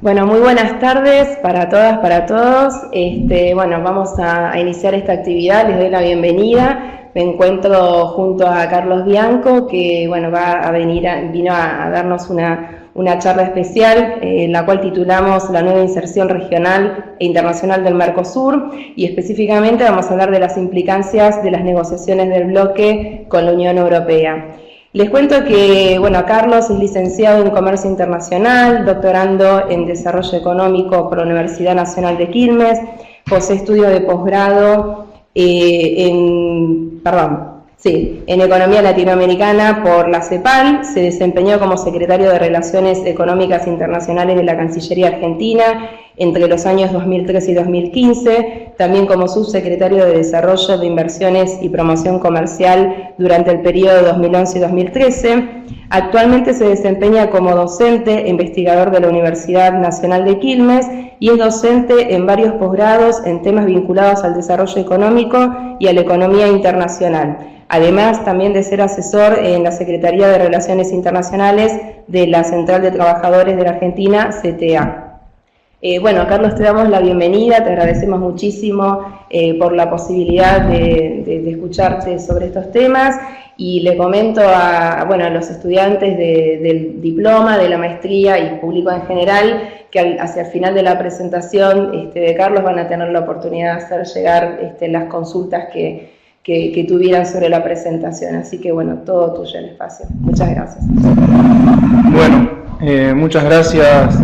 Bueno, muy buenas tardes para todas, para todos. Bueno, vamos a iniciar esta actividad, les doy la bienvenida. Me encuentro junto a Carlos Bianco, que bueno, vino a darnos una charla especial, la cual titulamos La nueva inserción regional e internacional del Mercosur, y específicamente vamos a hablar de las implicancias de las negociaciones del bloque con la Unión Europea. Les cuento que, bueno, Carlos es licenciado en Comercio Internacional, doctorando en Desarrollo Económico por la Universidad Nacional de Quilmes, posee estudio de posgrado en Economía Latinoamericana por la CEPAL, se desempeñó como secretario de Relaciones Económicas Internacionales de la Cancillería Argentina entre los años 2013 y 2015, también como subsecretario de Desarrollo de Inversiones y Promoción Comercial durante el periodo 2011 y 2013. Actualmente se desempeña como docente e investigador de la Universidad Nacional de Quilmes y es docente en varios posgrados en temas vinculados al desarrollo económico y a la economía internacional. Además, también de ser asesor en la Secretaría de Relaciones Internacionales de la Central de Trabajadores de la Argentina, CTA. Bueno, Carlos, te damos la bienvenida, te agradecemos muchísimo por la posibilidad de escucharte sobre estos temas, y le comento a los estudiantes del diploma, de la maestría y público en general, que hacia el final de la presentación de Carlos van a tener la oportunidad de hacer llegar las consultas que tuvieran sobre la presentación. Así que bueno, todo tuyo el espacio. Muchas gracias. Bueno, muchas gracias.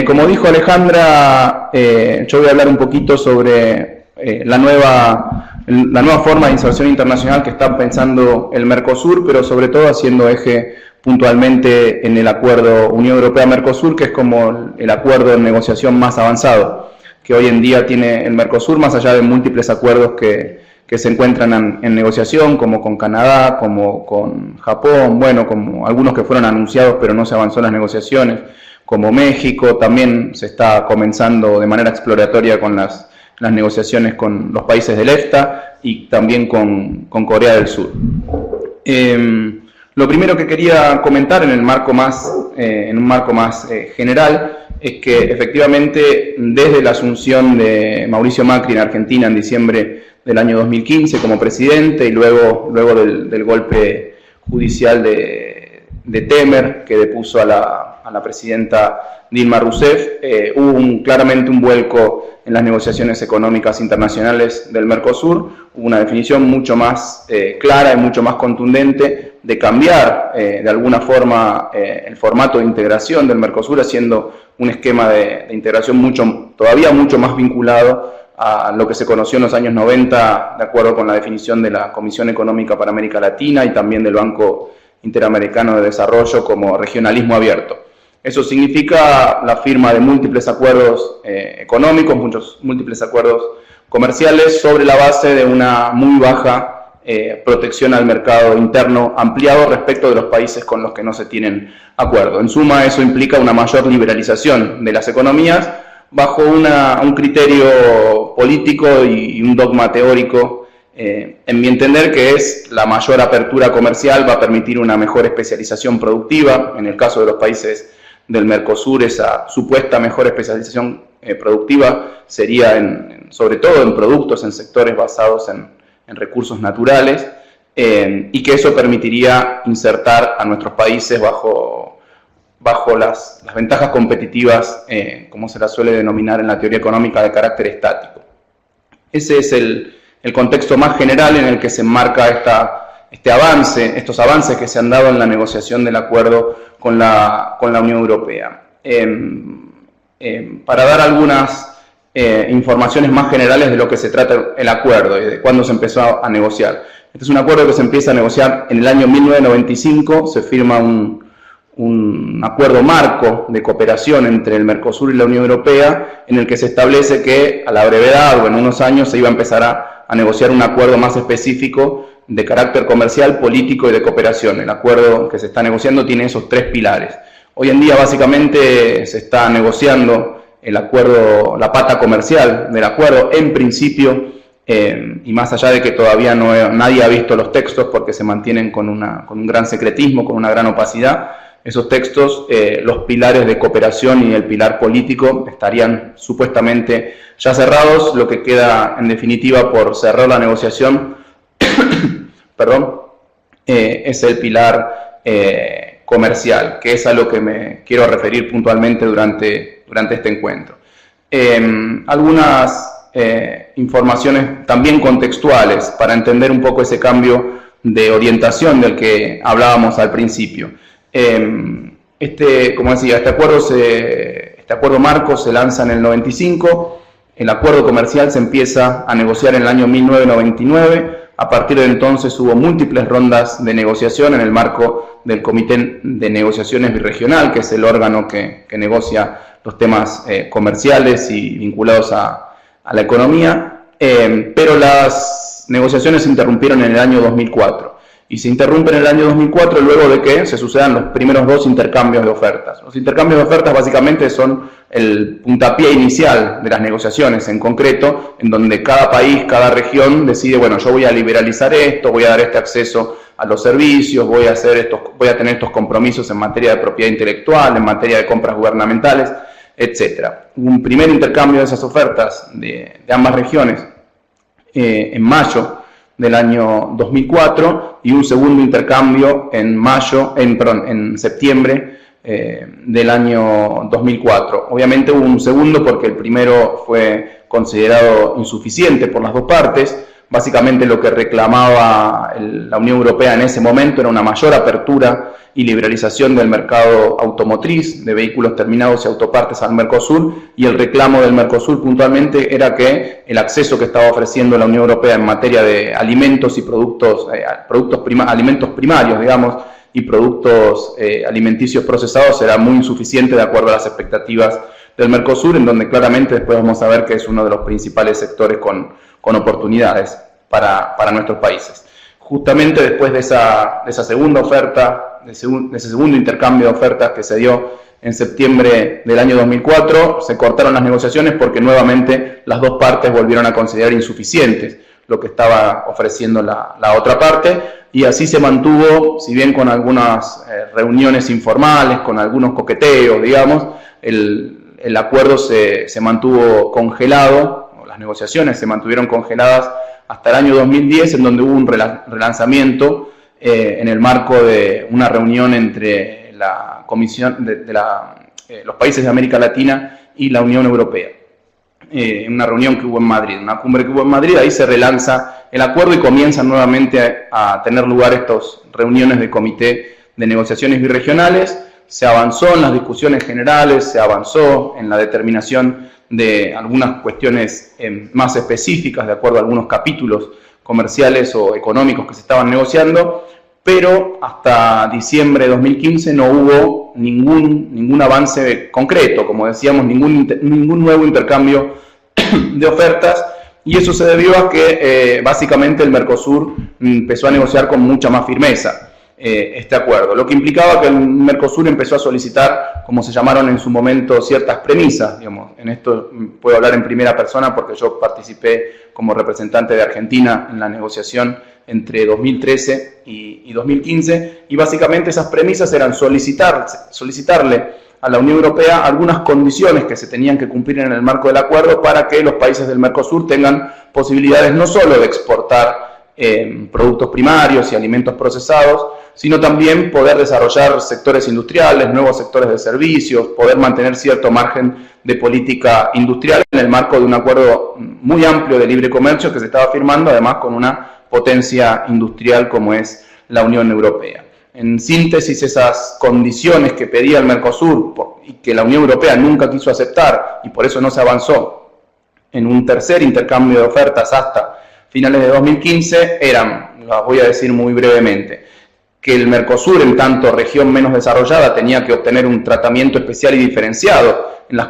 Como dijo Alejandra, yo voy a hablar un poquito sobre la nueva forma de inserción internacional que está pensando el Mercosur, pero sobre todo haciendo eje puntualmente en el acuerdo Unión Europea-Mercosur, que es como el acuerdo de negociación más avanzado que hoy en día tiene el Mercosur, más allá de múltiples acuerdos que se encuentran en negociación, como con Canadá, como con Japón, bueno, como algunos que fueron anunciados pero no se avanzó en las negociaciones, como México. También se está comenzando de manera exploratoria con las negociaciones con los países del EFTA y también con Corea del Sur. Lo primero que quería comentar en un marco más general es que efectivamente desde la asunción de Mauricio Macri en Argentina en diciembre del año 2015 como presidente y luego del golpe judicial de Temer que depuso a la presidenta Dilma Rousseff, hubo claramente un vuelco en las negociaciones económicas internacionales del Mercosur. Hubo una definición mucho más clara y mucho más contundente de cambiar de alguna forma el formato de integración del Mercosur, haciendo un esquema de integración todavía mucho más vinculado a lo que se conoció en los años 90, de acuerdo con la definición de la Comisión Económica para América Latina y también del Banco Interamericano de Desarrollo, como regionalismo abierto. Eso significa la firma de múltiples acuerdos económicos, múltiples acuerdos comerciales sobre la base de una muy baja protección al mercado interno ampliado respecto de los países con los que no se tienen acuerdo. En suma, eso implica una mayor liberalización de las economías bajo un criterio político y un dogma teórico, en mi entender, que es la mayor apertura comercial va a permitir una mejor especialización productiva. En el caso de los países del Mercosur, esa supuesta mejor especialización productiva sería sobre todo en productos, en sectores basados en recursos naturales, y que eso permitiría insertar a nuestros países bajo las ventajas competitivas, como se las suele denominar en la teoría económica, de carácter estático. Ese es el contexto más general en el que se enmarca estos avances que se han dado en la negociación del acuerdo con la Unión Europea. Para dar algunas informaciones más generales de lo que se trata el acuerdo y de cuándo se empezó a negociar. Este es un acuerdo que se empieza a negociar en el año 1995, se firma un acuerdo marco de cooperación entre el Mercosur y la Unión Europea, en el que se establece que a la brevedad o en unos años se iba a empezar a negociar un acuerdo más específico de carácter comercial, político y de cooperación. El acuerdo que se está negociando tiene esos tres pilares. Hoy en día básicamente se está negociando el acuerdo, la pata comercial del acuerdo en principio, y más allá de que todavía nadie ha visto los textos porque se mantienen con un gran secretismo, con una gran opacidad. esos textos, los pilares de cooperación y el pilar político estarían supuestamente ya cerrados. Lo que queda en definitiva por cerrar la negociación perdón, es el pilar comercial, que es a lo que me quiero referir puntualmente durante este encuentro. Algunas informaciones también contextuales para entender un poco ese cambio de orientación del que hablábamos al principio. Como decía, este acuerdo marco se lanza en el 95, el acuerdo comercial se empieza a negociar en el año 1999, a partir de entonces hubo múltiples rondas de negociación en el marco del Comité de Negociaciones Birregional, que es el órgano que negocia los temas comerciales y vinculados a la economía, pero las negociaciones se interrumpieron en el año 2004. Y se interrumpen en el año 2004 luego de que se sucedan los primeros 2 intercambios de ofertas. Los intercambios de ofertas básicamente son el puntapié inicial de las negociaciones en concreto, en donde cada país, cada región decide, bueno, yo voy a liberalizar esto, voy a dar este acceso a los servicios, voy a tener estos compromisos en materia de propiedad intelectual, en materia de compras gubernamentales, etc. Un primer intercambio de esas ofertas de ambas regiones en mayo del año 2004 y un segundo intercambio en septiembre del año 2004. Obviamente hubo un segundo porque el primero fue considerado insuficiente por las dos partes. Básicamente lo que reclamaba la Unión Europea en ese momento era una mayor apertura y liberalización del mercado automotriz, de vehículos terminados y autopartes al Mercosur, y el reclamo del Mercosur puntualmente era que el acceso que estaba ofreciendo la Unión Europea en materia de alimentos y alimentos primarios, digamos, y productos alimenticios procesados era muy insuficiente de acuerdo a las expectativas del Mercosur, en donde claramente después vamos a ver que es uno de los principales sectores con oportunidades para nuestros países. Justamente después de esa segunda oferta, de ese segundo intercambio de ofertas que se dio en septiembre del año 2004, se cortaron las negociaciones porque nuevamente las dos partes volvieron a considerar insuficientes lo que estaba ofreciendo la otra parte, y así se mantuvo, si bien con algunas reuniones informales, con algunos coqueteos, digamos, el acuerdo se mantuvo congelado, las negociaciones se mantuvieron congeladas hasta el año 2010, en donde hubo un relanzamiento en el marco de una reunión entre la Comisión los países de América Latina y la Unión Europea. Una reunión que hubo en Madrid, una cumbre que hubo en Madrid, ahí se relanza el acuerdo y comienzan nuevamente a tener lugar estas reuniones de comité de negociaciones birregionales. Se avanzó en las discusiones generales, se avanzó en la determinación de algunas cuestiones más específicas de acuerdo a algunos capítulos comerciales o económicos que se estaban negociando, pero hasta diciembre de 2015 no hubo ningún avance concreto, como decíamos, ningún nuevo intercambio de ofertas, y eso se debió a que básicamente el Mercosur empezó a negociar con mucha más firmeza este acuerdo, lo que implicaba que el Mercosur empezó a solicitar, como se llamaron en su momento, ciertas premisas. Digamos, en esto puedo hablar en primera persona porque yo participé como representante de Argentina en la negociación entre 2013 y 2015, y básicamente esas premisas eran solicitarle a la Unión Europea algunas condiciones que se tenían que cumplir en el marco del acuerdo para que los países del Mercosur tengan posibilidades no solo de exportar productos primarios y alimentos procesados, sino también poder desarrollar sectores industriales, nuevos sectores de servicios, poder mantener cierto margen de política industrial en el marco de un acuerdo muy amplio de libre comercio que se estaba firmando, además con una potencia industrial como es la Unión Europea. En síntesis, esas condiciones que pedía el Mercosur y que la Unión Europea nunca quiso aceptar, y por eso no se avanzó en un tercer intercambio de ofertas hasta finales de 2015, eran, las voy a decir muy brevemente, que el Mercosur, en tanto región menos desarrollada, tenía que obtener un tratamiento especial y diferenciado en las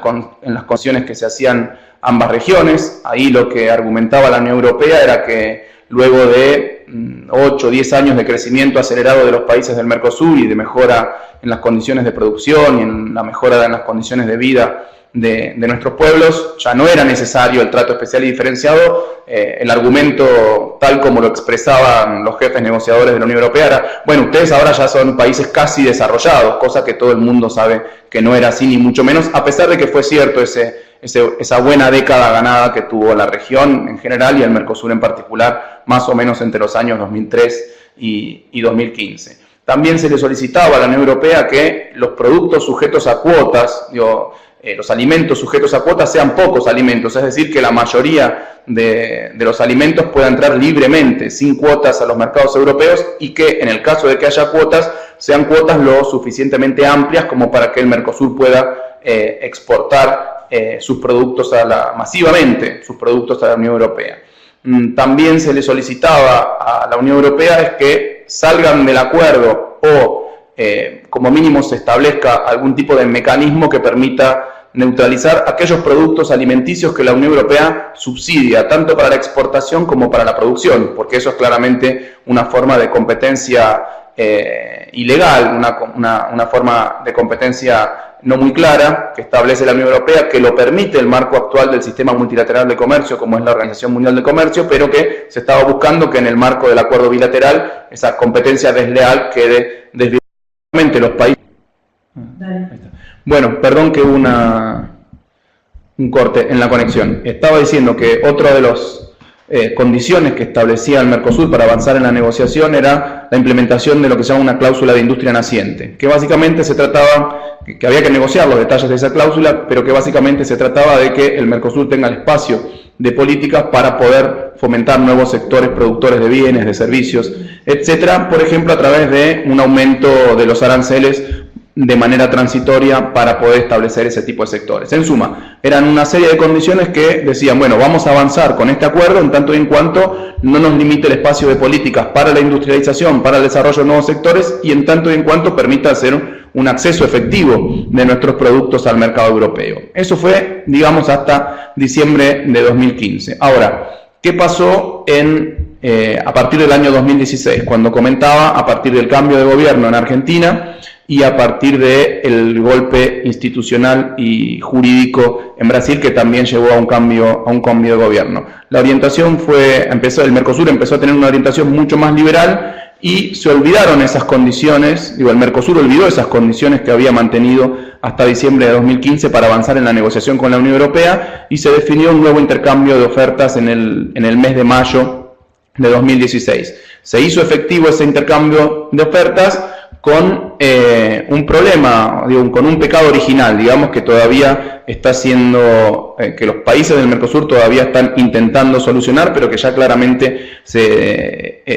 condiciones que se hacían ambas regiones. Ahí lo que argumentaba la Unión Europea era que luego de 8 o 10 años de crecimiento acelerado de los países del Mercosur y de mejora en las condiciones de producción y en la mejora en las condiciones de vida de nuestros pueblos, ya no era necesario el trato especial y diferenciado. El argumento, tal como lo expresaban los jefes negociadores de la Unión Europea, era, bueno, ustedes ahora ya son países casi desarrollados, cosa que todo el mundo sabe que no era así, ni mucho menos, a pesar de que fue cierto esa buena década ganada que tuvo la región en general y el Mercosur en particular, más o menos entre los años 2003 y 2015. También se le solicitaba a la Unión Europea que los productos sujetos a cuotas, los alimentos sujetos a cuotas sean pocos alimentos, es decir, que la mayoría de los alimentos pueda entrar libremente, sin cuotas a los mercados europeos, y que en el caso de que haya cuotas, sean cuotas lo suficientemente amplias como para que el Mercosur pueda exportar sus productos masivamente sus productos a la Unión Europea. También se le solicitaba a la Unión Europea es que salgan del acuerdo o como mínimo se establezca algún tipo de mecanismo que permita neutralizar aquellos productos alimenticios que la Unión Europea subsidia, tanto para la exportación como para la producción, porque eso es claramente una forma de competencia ilegal, una forma de competencia no muy clara que establece la Unión Europea, que lo permite el marco actual del sistema multilateral de comercio, como es la Organización Mundial de Comercio, pero que se estaba buscando que en el marco del acuerdo bilateral esa competencia desleal quede deslealmente los países. Bueno, perdón que hubo un corte en la conexión. Estaba diciendo que otra de las condiciones que establecía el Mercosur para avanzar en la negociación era la implementación de lo que se llama una cláusula de industria naciente, que básicamente se trataba, que había que negociar los detalles de esa cláusula, pero que básicamente se trataba de que el Mercosur tenga el espacio de políticas para poder fomentar nuevos sectores productores de bienes, de servicios, etcétera, por ejemplo, a través de un aumento de los aranceles de manera transitoria para poder establecer ese tipo de sectores. En suma, eran una serie de condiciones que decían, bueno, vamos a avanzar con este acuerdo en tanto y en cuanto no nos limite el espacio de políticas para la industrialización, para el desarrollo de nuevos sectores y en tanto y en cuanto permita hacer un acceso efectivo de nuestros productos al mercado europeo. Eso fue, digamos, hasta diciembre de 2015. Ahora, ¿qué pasó a partir del año 2016? Cuando comentaba, a partir del cambio de gobierno en Argentina y a partir del golpe institucional y jurídico en Brasil, que también llevó a un cambio de gobierno. La orientación el Mercosur empezó a tener una orientación mucho más liberal y se olvidaron esas condiciones, el Mercosur olvidó esas condiciones que había mantenido hasta diciembre de 2015 para avanzar en la negociación con la Unión Europea y se definió un nuevo intercambio de ofertas en el mes de mayo de 2016. Se hizo efectivo ese intercambio de ofertas con un problema, con un pecado original, digamos, que todavía está siendo, que los países del Mercosur todavía están intentando solucionar, pero que ya claramente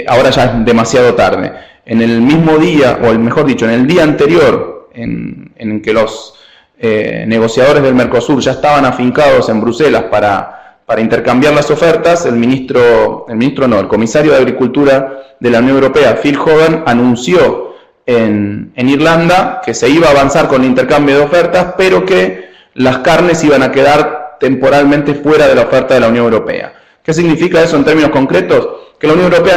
ahora ya es demasiado tarde. En el mismo día, o mejor dicho, en el día anterior, en que los negociadores del Mercosur ya estaban afincados en Bruselas para intercambiar las ofertas, el comisario de Agricultura de la Unión Europea, Phil Hogan, anunció en Irlanda que se iba a avanzar con el intercambio de ofertas, pero que las carnes iban a quedar temporalmente fuera de la oferta de la Unión Europea. ¿Qué significa eso en términos concretos? Que la Unión Europea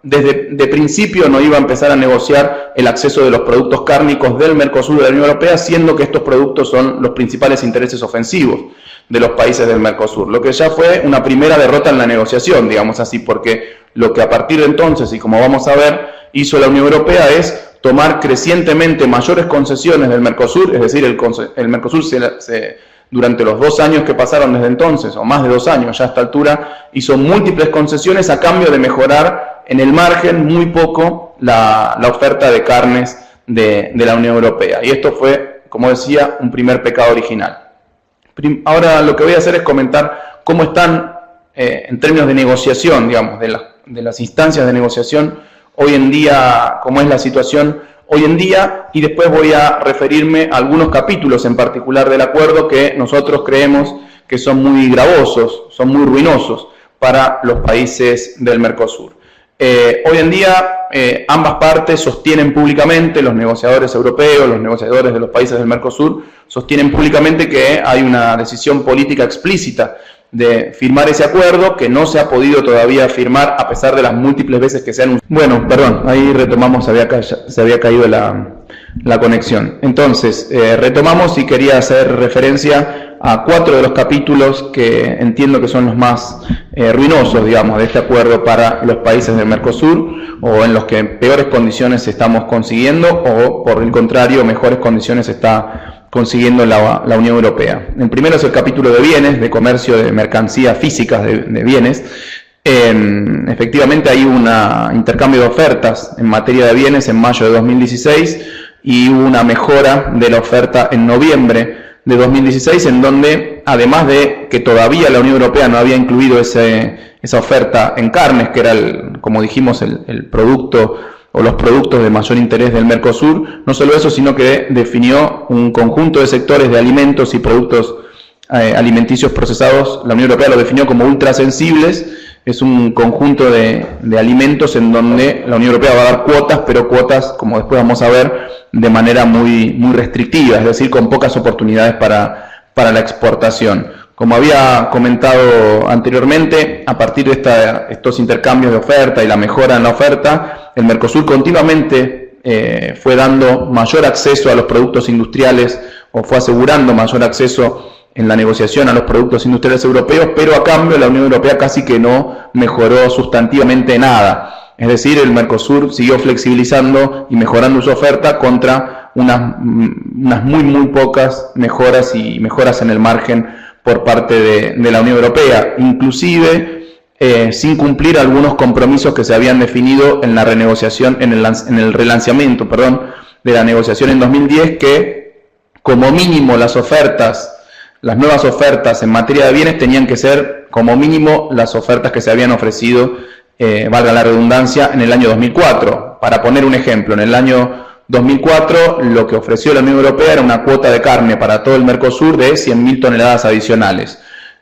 de principio no iba a empezar a negociar el acceso de los productos cárnicos del Mercosur de la Unión Europea, siendo que estos productos son los principales intereses ofensivos de los países del Mercosur, lo que ya fue una primera derrota en la negociación, digamos así, porque lo que a partir de entonces, y como vamos a ver, hizo la Unión Europea es tomar crecientemente mayores concesiones del Mercosur, es decir, el Mercosur durante los 2 años que pasaron desde entonces, o más de 2 años ya a esta altura, hizo múltiples concesiones a cambio de mejorar en el margen muy poco la oferta de carnes de la Unión Europea. Y esto fue, como decía, un primer pecado original. Ahora lo que voy a hacer es comentar cómo están, en términos de negociación, digamos, de las instancias de negociación, hoy en día, cómo es la situación hoy en día, y después voy a referirme a algunos capítulos en particular del acuerdo que nosotros creemos que son muy gravosos, son muy ruinosos para los países del Mercosur. Hoy en día ambas partes sostienen públicamente, los negociadores europeos, los negociadores de los países del Mercosur, sostienen públicamente que hay una decisión política explícita de firmar ese acuerdo que no se ha podido todavía firmar a pesar de las múltiples veces que se han... Bueno, perdón, ahí retomamos, se había caído la conexión. Entonces, retomamos y quería hacer referencia a 4 de los capítulos que entiendo que son los más ruinosos, digamos, de este acuerdo para los países del Mercosur, o en los que peores condiciones estamos consiguiendo, o por el contrario, mejores condiciones está consiguiendo la Unión Europea. El primero es el capítulo de bienes, de comercio de mercancías físicas de bienes. Efectivamente hay un intercambio de ofertas en materia de bienes en mayo de 2016 y hubo una mejora de la oferta en noviembre de 2016, en donde, además de que todavía la Unión Europea no había incluido esa oferta en carnes, que era, como dijimos, el producto o los productos de mayor interés del Mercosur, no solo eso, sino que definió un conjunto de sectores de alimentos y productos alimenticios procesados. La Unión Europea lo definió como ultrasensibles. Es un conjunto de alimentos en donde la Unión Europea va a dar cuotas, pero cuotas, como después vamos a ver, de manera muy restrictiva, es decir, con pocas oportunidades para la exportación. Como había comentado anteriormente, a partir de estos intercambios de oferta y la mejora en la oferta, el Mercosur continuamente fue dando mayor acceso a los productos industriales, o fue asegurando mayor acceso en la negociación a los productos industriales europeos, pero a cambio la Unión Europea casi que no mejoró sustantivamente nada. Es decir, el Mercosur siguió flexibilizando y mejorando su oferta contra unas muy pocas mejoras en el margen por parte de la Unión Europea, inclusive sin cumplir algunos compromisos que se habían definido en la renegociación, en el relanzamiento, de la negociación en 2010, que como mínimo las nuevas ofertas en materia de bienes tenían que ser como mínimo las ofertas que se habían ofrecido, valga la redundancia, en el año 2004. Para poner un ejemplo, en el año 2004 lo que ofreció la Unión Europea era una cuota de carne para todo el Mercosur de 100.000 toneladas adicionales.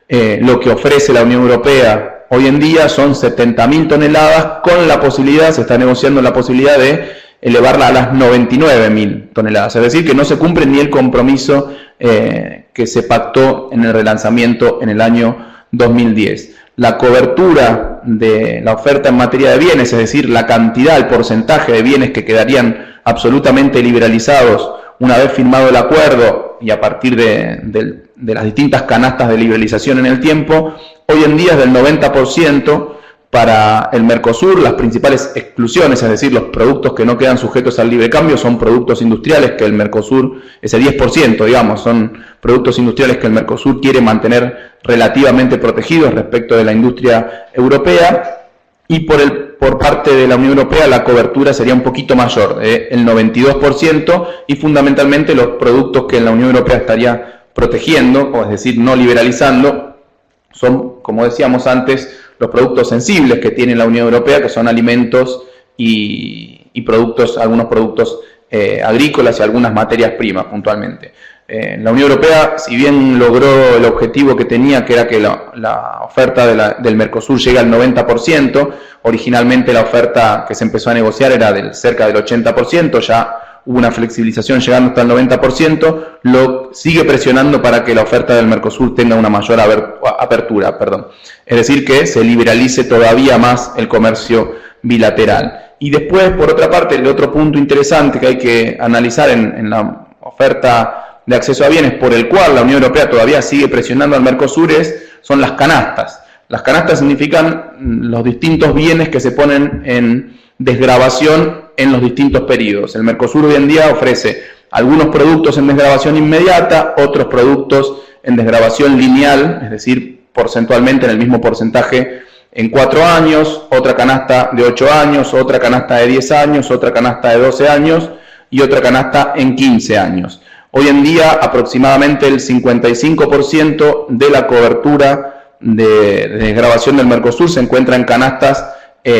Lo que ofrece la Unión Europea hoy en día son 70.000 toneladas, con la posibilidad, se está negociando la posibilidad de elevarla a las 99.000 toneladas. Es decir, que no se cumple ni el compromiso que se pactó en el relanzamiento en el año 2010. La cobertura de la oferta en materia de bienes, es decir, la cantidad, el porcentaje de bienes que quedarían absolutamente liberalizados una vez firmado el acuerdo y a partir de las distintas canastas de liberalización en el tiempo, hoy en día es del 90%. Para el Mercosur, las principales exclusiones, es decir, los productos que no quedan sujetos al libre cambio, son productos industriales que el Mercosur, ese 10%, digamos, son productos industriales que el Mercosur quiere mantener relativamente protegidos respecto de la industria europea, y por parte de la Unión Europea la cobertura sería un poquito mayor, el 92%, y fundamentalmente los productos que la Unión Europea estaría protegiendo, o es decir, no liberalizando, son, como decíamos antes, los productos sensibles que tiene la Unión Europea, que son alimentos y productos, algunos productos agrícolas y algunas materias primas puntualmente. La Unión Europea, si bien logró el objetivo que tenía, que era que la oferta del Mercosur llegue al 90%, originalmente la oferta que se empezó a negociar era cerca del 80%, ya hubo una flexibilización llegando hasta el 90%, lo sigue presionando para que la oferta del Mercosur tenga una mayor apertura. Es decir, que se liberalice todavía más el comercio bilateral. Y después, por otra parte, el otro punto interesante que hay que analizar en la oferta de acceso a bienes, por el cual la Unión Europea todavía sigue presionando al Mercosur, son las canastas. Las canastas significan los distintos bienes que se ponen en desgravación en los distintos periodos. El Mercosur hoy en día ofrece algunos productos en desgravación inmediata, otros productos en desgravación lineal, es decir, porcentualmente en el mismo porcentaje en 4 años, otra canasta de 8 años, otra canasta de 10 años, otra canasta de 12 años y otra canasta en 15 años. Hoy en día aproximadamente el 55% de la cobertura de desgravación del Mercosur se encuentra en canastas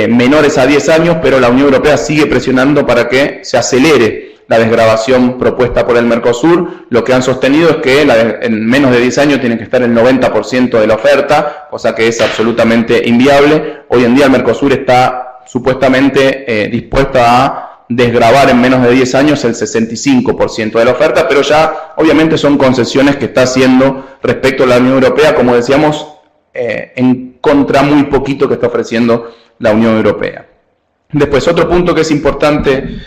menores a 10 años, pero la Unión Europea sigue presionando para que se acelere la desgravación propuesta por el Mercosur. Lo que han sostenido es que en menos de 10 años tiene que estar el 90% de la oferta, cosa que es absolutamente inviable. Hoy en día el Mercosur está supuestamente dispuesto a desgravar en menos de 10 años el 65% de la oferta, pero ya obviamente son concesiones que está haciendo respecto a la Unión Europea, como decíamos, en contra muy poquito que está ofreciendo la Unión Europea. Después, otro punto que es importante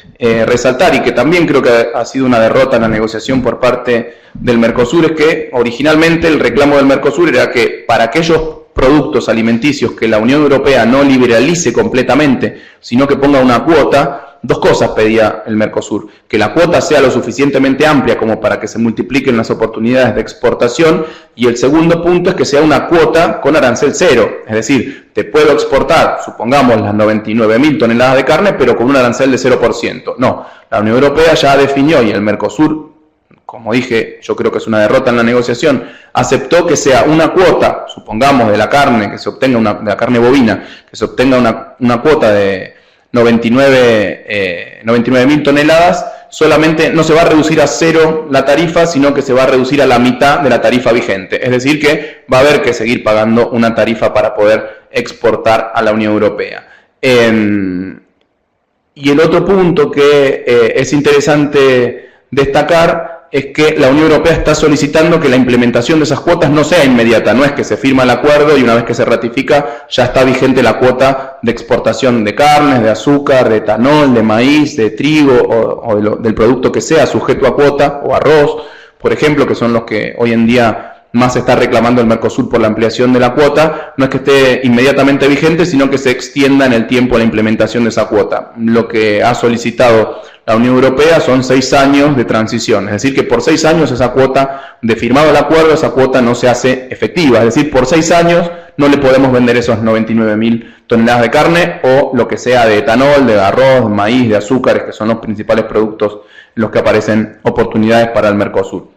resaltar y que también creo que ha sido una derrota en la negociación por parte del Mercosur es que originalmente el reclamo del Mercosur era que para aquellos productos alimenticios que la Unión Europea no liberalice completamente, sino que ponga una cuota, dos cosas pedía el Mercosur: que la cuota sea lo suficientemente amplia como para que se multipliquen las oportunidades de exportación, y el segundo punto es que sea una cuota con arancel cero, es decir, te puedo exportar, supongamos, las 99.000 toneladas de carne, pero con un arancel de 0%. No, la Unión Europea ya definió, y el Mercosur, como dije, yo creo que es una derrota en la negociación, aceptó que sea una cuota, supongamos, de la carne, que se obtenga de la carne bovina, que se obtenga una cuota de 99.000 toneladas, solamente no se va a reducir a cero la tarifa, sino que se va a reducir a la mitad de la tarifa vigente. Es decir, que va a haber que seguir pagando una tarifa para poder exportar a la Unión Europea. Y el otro punto que es interesante destacar es que la Unión Europea está solicitando que la implementación de esas cuotas no sea inmediata, no es que se firma el acuerdo y una vez que se ratifica ya está vigente la cuota de exportación de carnes, de azúcar, de etanol, de maíz, de trigo o del producto que sea sujeto a cuota, o arroz, por ejemplo, que son los que hoy en día más se está reclamando el Mercosur por la ampliación de la cuota. No es que esté inmediatamente vigente, sino que se extienda en el tiempo la implementación de esa cuota. Lo que ha solicitado la Unión Europea son 6 años de transición, es decir, que por 6 años esa cuota, de firmado el acuerdo, esa cuota no se hace efectiva, es decir, por 6 años no le podemos vender esos 99.000 toneladas de carne o lo que sea de etanol, de arroz, de maíz, de azúcares, que son los principales productos en los que aparecen oportunidades para el Mercosur.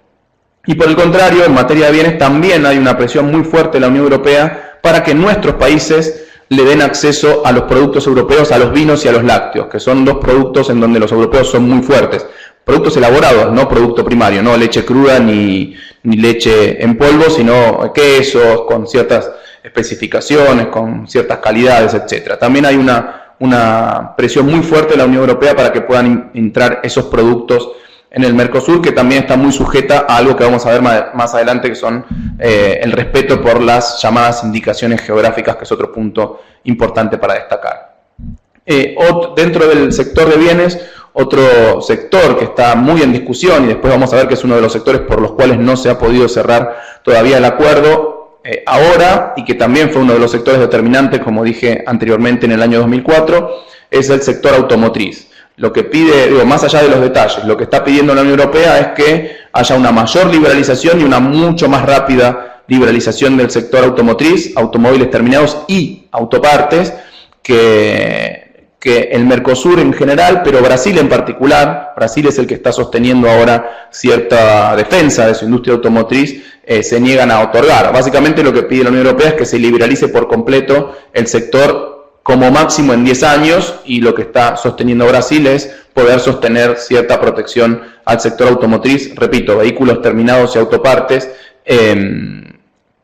Y por el contrario, en materia de bienes también hay una presión muy fuerte de la Unión Europea para que nuestros países le den acceso a los productos europeos, a los vinos y a los lácteos, que son dos productos en donde los europeos son muy fuertes. Productos elaborados, no producto primario, no leche cruda ni leche en polvo, sino quesos con ciertas especificaciones, con ciertas calidades, etc. También hay una presión muy fuerte de la Unión Europea para que puedan entrar esos productos en el Mercosur, que también está muy sujeta a algo que vamos a ver más adelante, que son el respeto por las llamadas indicaciones geográficas, que es otro punto importante para destacar. Dentro del sector de bienes, otro sector que está muy en discusión, y después vamos a ver que es uno de los sectores por los cuales no se ha podido cerrar todavía el acuerdo ahora, y que también fue uno de los sectores determinantes, como dije anteriormente, en el año 2004, es el sector automotriz. Lo que pide, más allá de los detalles, lo que está pidiendo la Unión Europea es que haya una mayor liberalización y una mucho más rápida liberalización del sector automotriz, automóviles terminados y autopartes, que el Mercosur en general, pero Brasil en particular. Brasil es el que está sosteniendo ahora cierta defensa de su industria automotriz, se niegan a otorgar. Básicamente lo que pide la Unión Europea es que se liberalice por completo el sector como máximo en 10 años, y lo que está sosteniendo Brasil es poder sostener cierta protección al sector automotriz, repito, vehículos terminados y autopartes,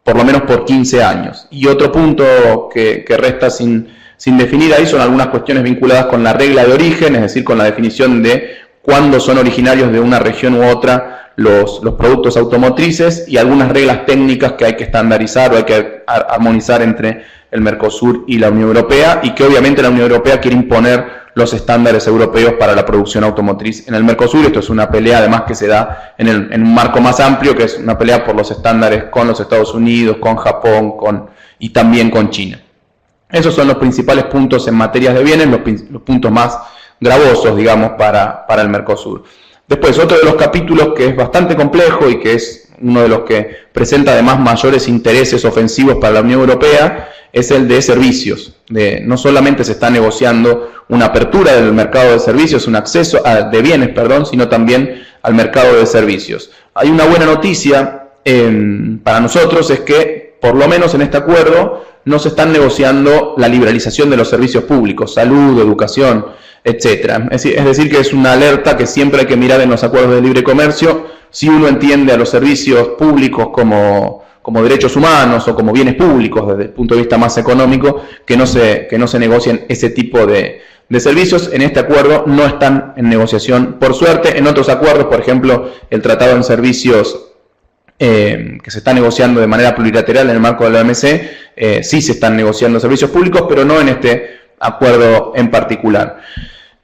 por lo menos por 15 años. Y otro punto que resta sin definir ahí son algunas cuestiones vinculadas con la regla de origen, es decir, con la definición de cuándo son originarios de una región u otra los productos automotrices, y algunas reglas técnicas que hay que estandarizar o hay que armonizar entre el Mercosur y la Unión Europea, y que obviamente la Unión Europea quiere imponer los estándares europeos para la producción automotriz en el Mercosur. Esto es una pelea además que se da en un marco más amplio, que es una pelea por los estándares con los Estados Unidos, con Japón y también con China. Esos son los principales puntos en materias de bienes, los puntos más gravosos, digamos, para el Mercosur. Después, otro de los capítulos que es bastante complejo y que es uno de los que presenta además mayores intereses ofensivos para la Unión Europea, es el de servicios. No solamente se está negociando una apertura del mercado de servicios, un acceso de bienes, sino también al mercado de servicios. Hay una buena noticia para nosotros, es que por lo menos en este acuerdo no se están negociando la liberalización de los servicios públicos, salud, educación, etc. Es decir, que es una alerta que siempre hay que mirar en los acuerdos de libre comercio. Si uno entiende a los servicios públicos como derechos humanos o como bienes públicos desde el punto de vista más económico, que no se negocien ese tipo de servicios. En este acuerdo no están en negociación, por suerte. En otros acuerdos, por ejemplo, el Tratado en Servicios, que se está negociando de manera plurilateral en el marco de la OMC, sí se están negociando servicios públicos, pero no en este acuerdo en particular.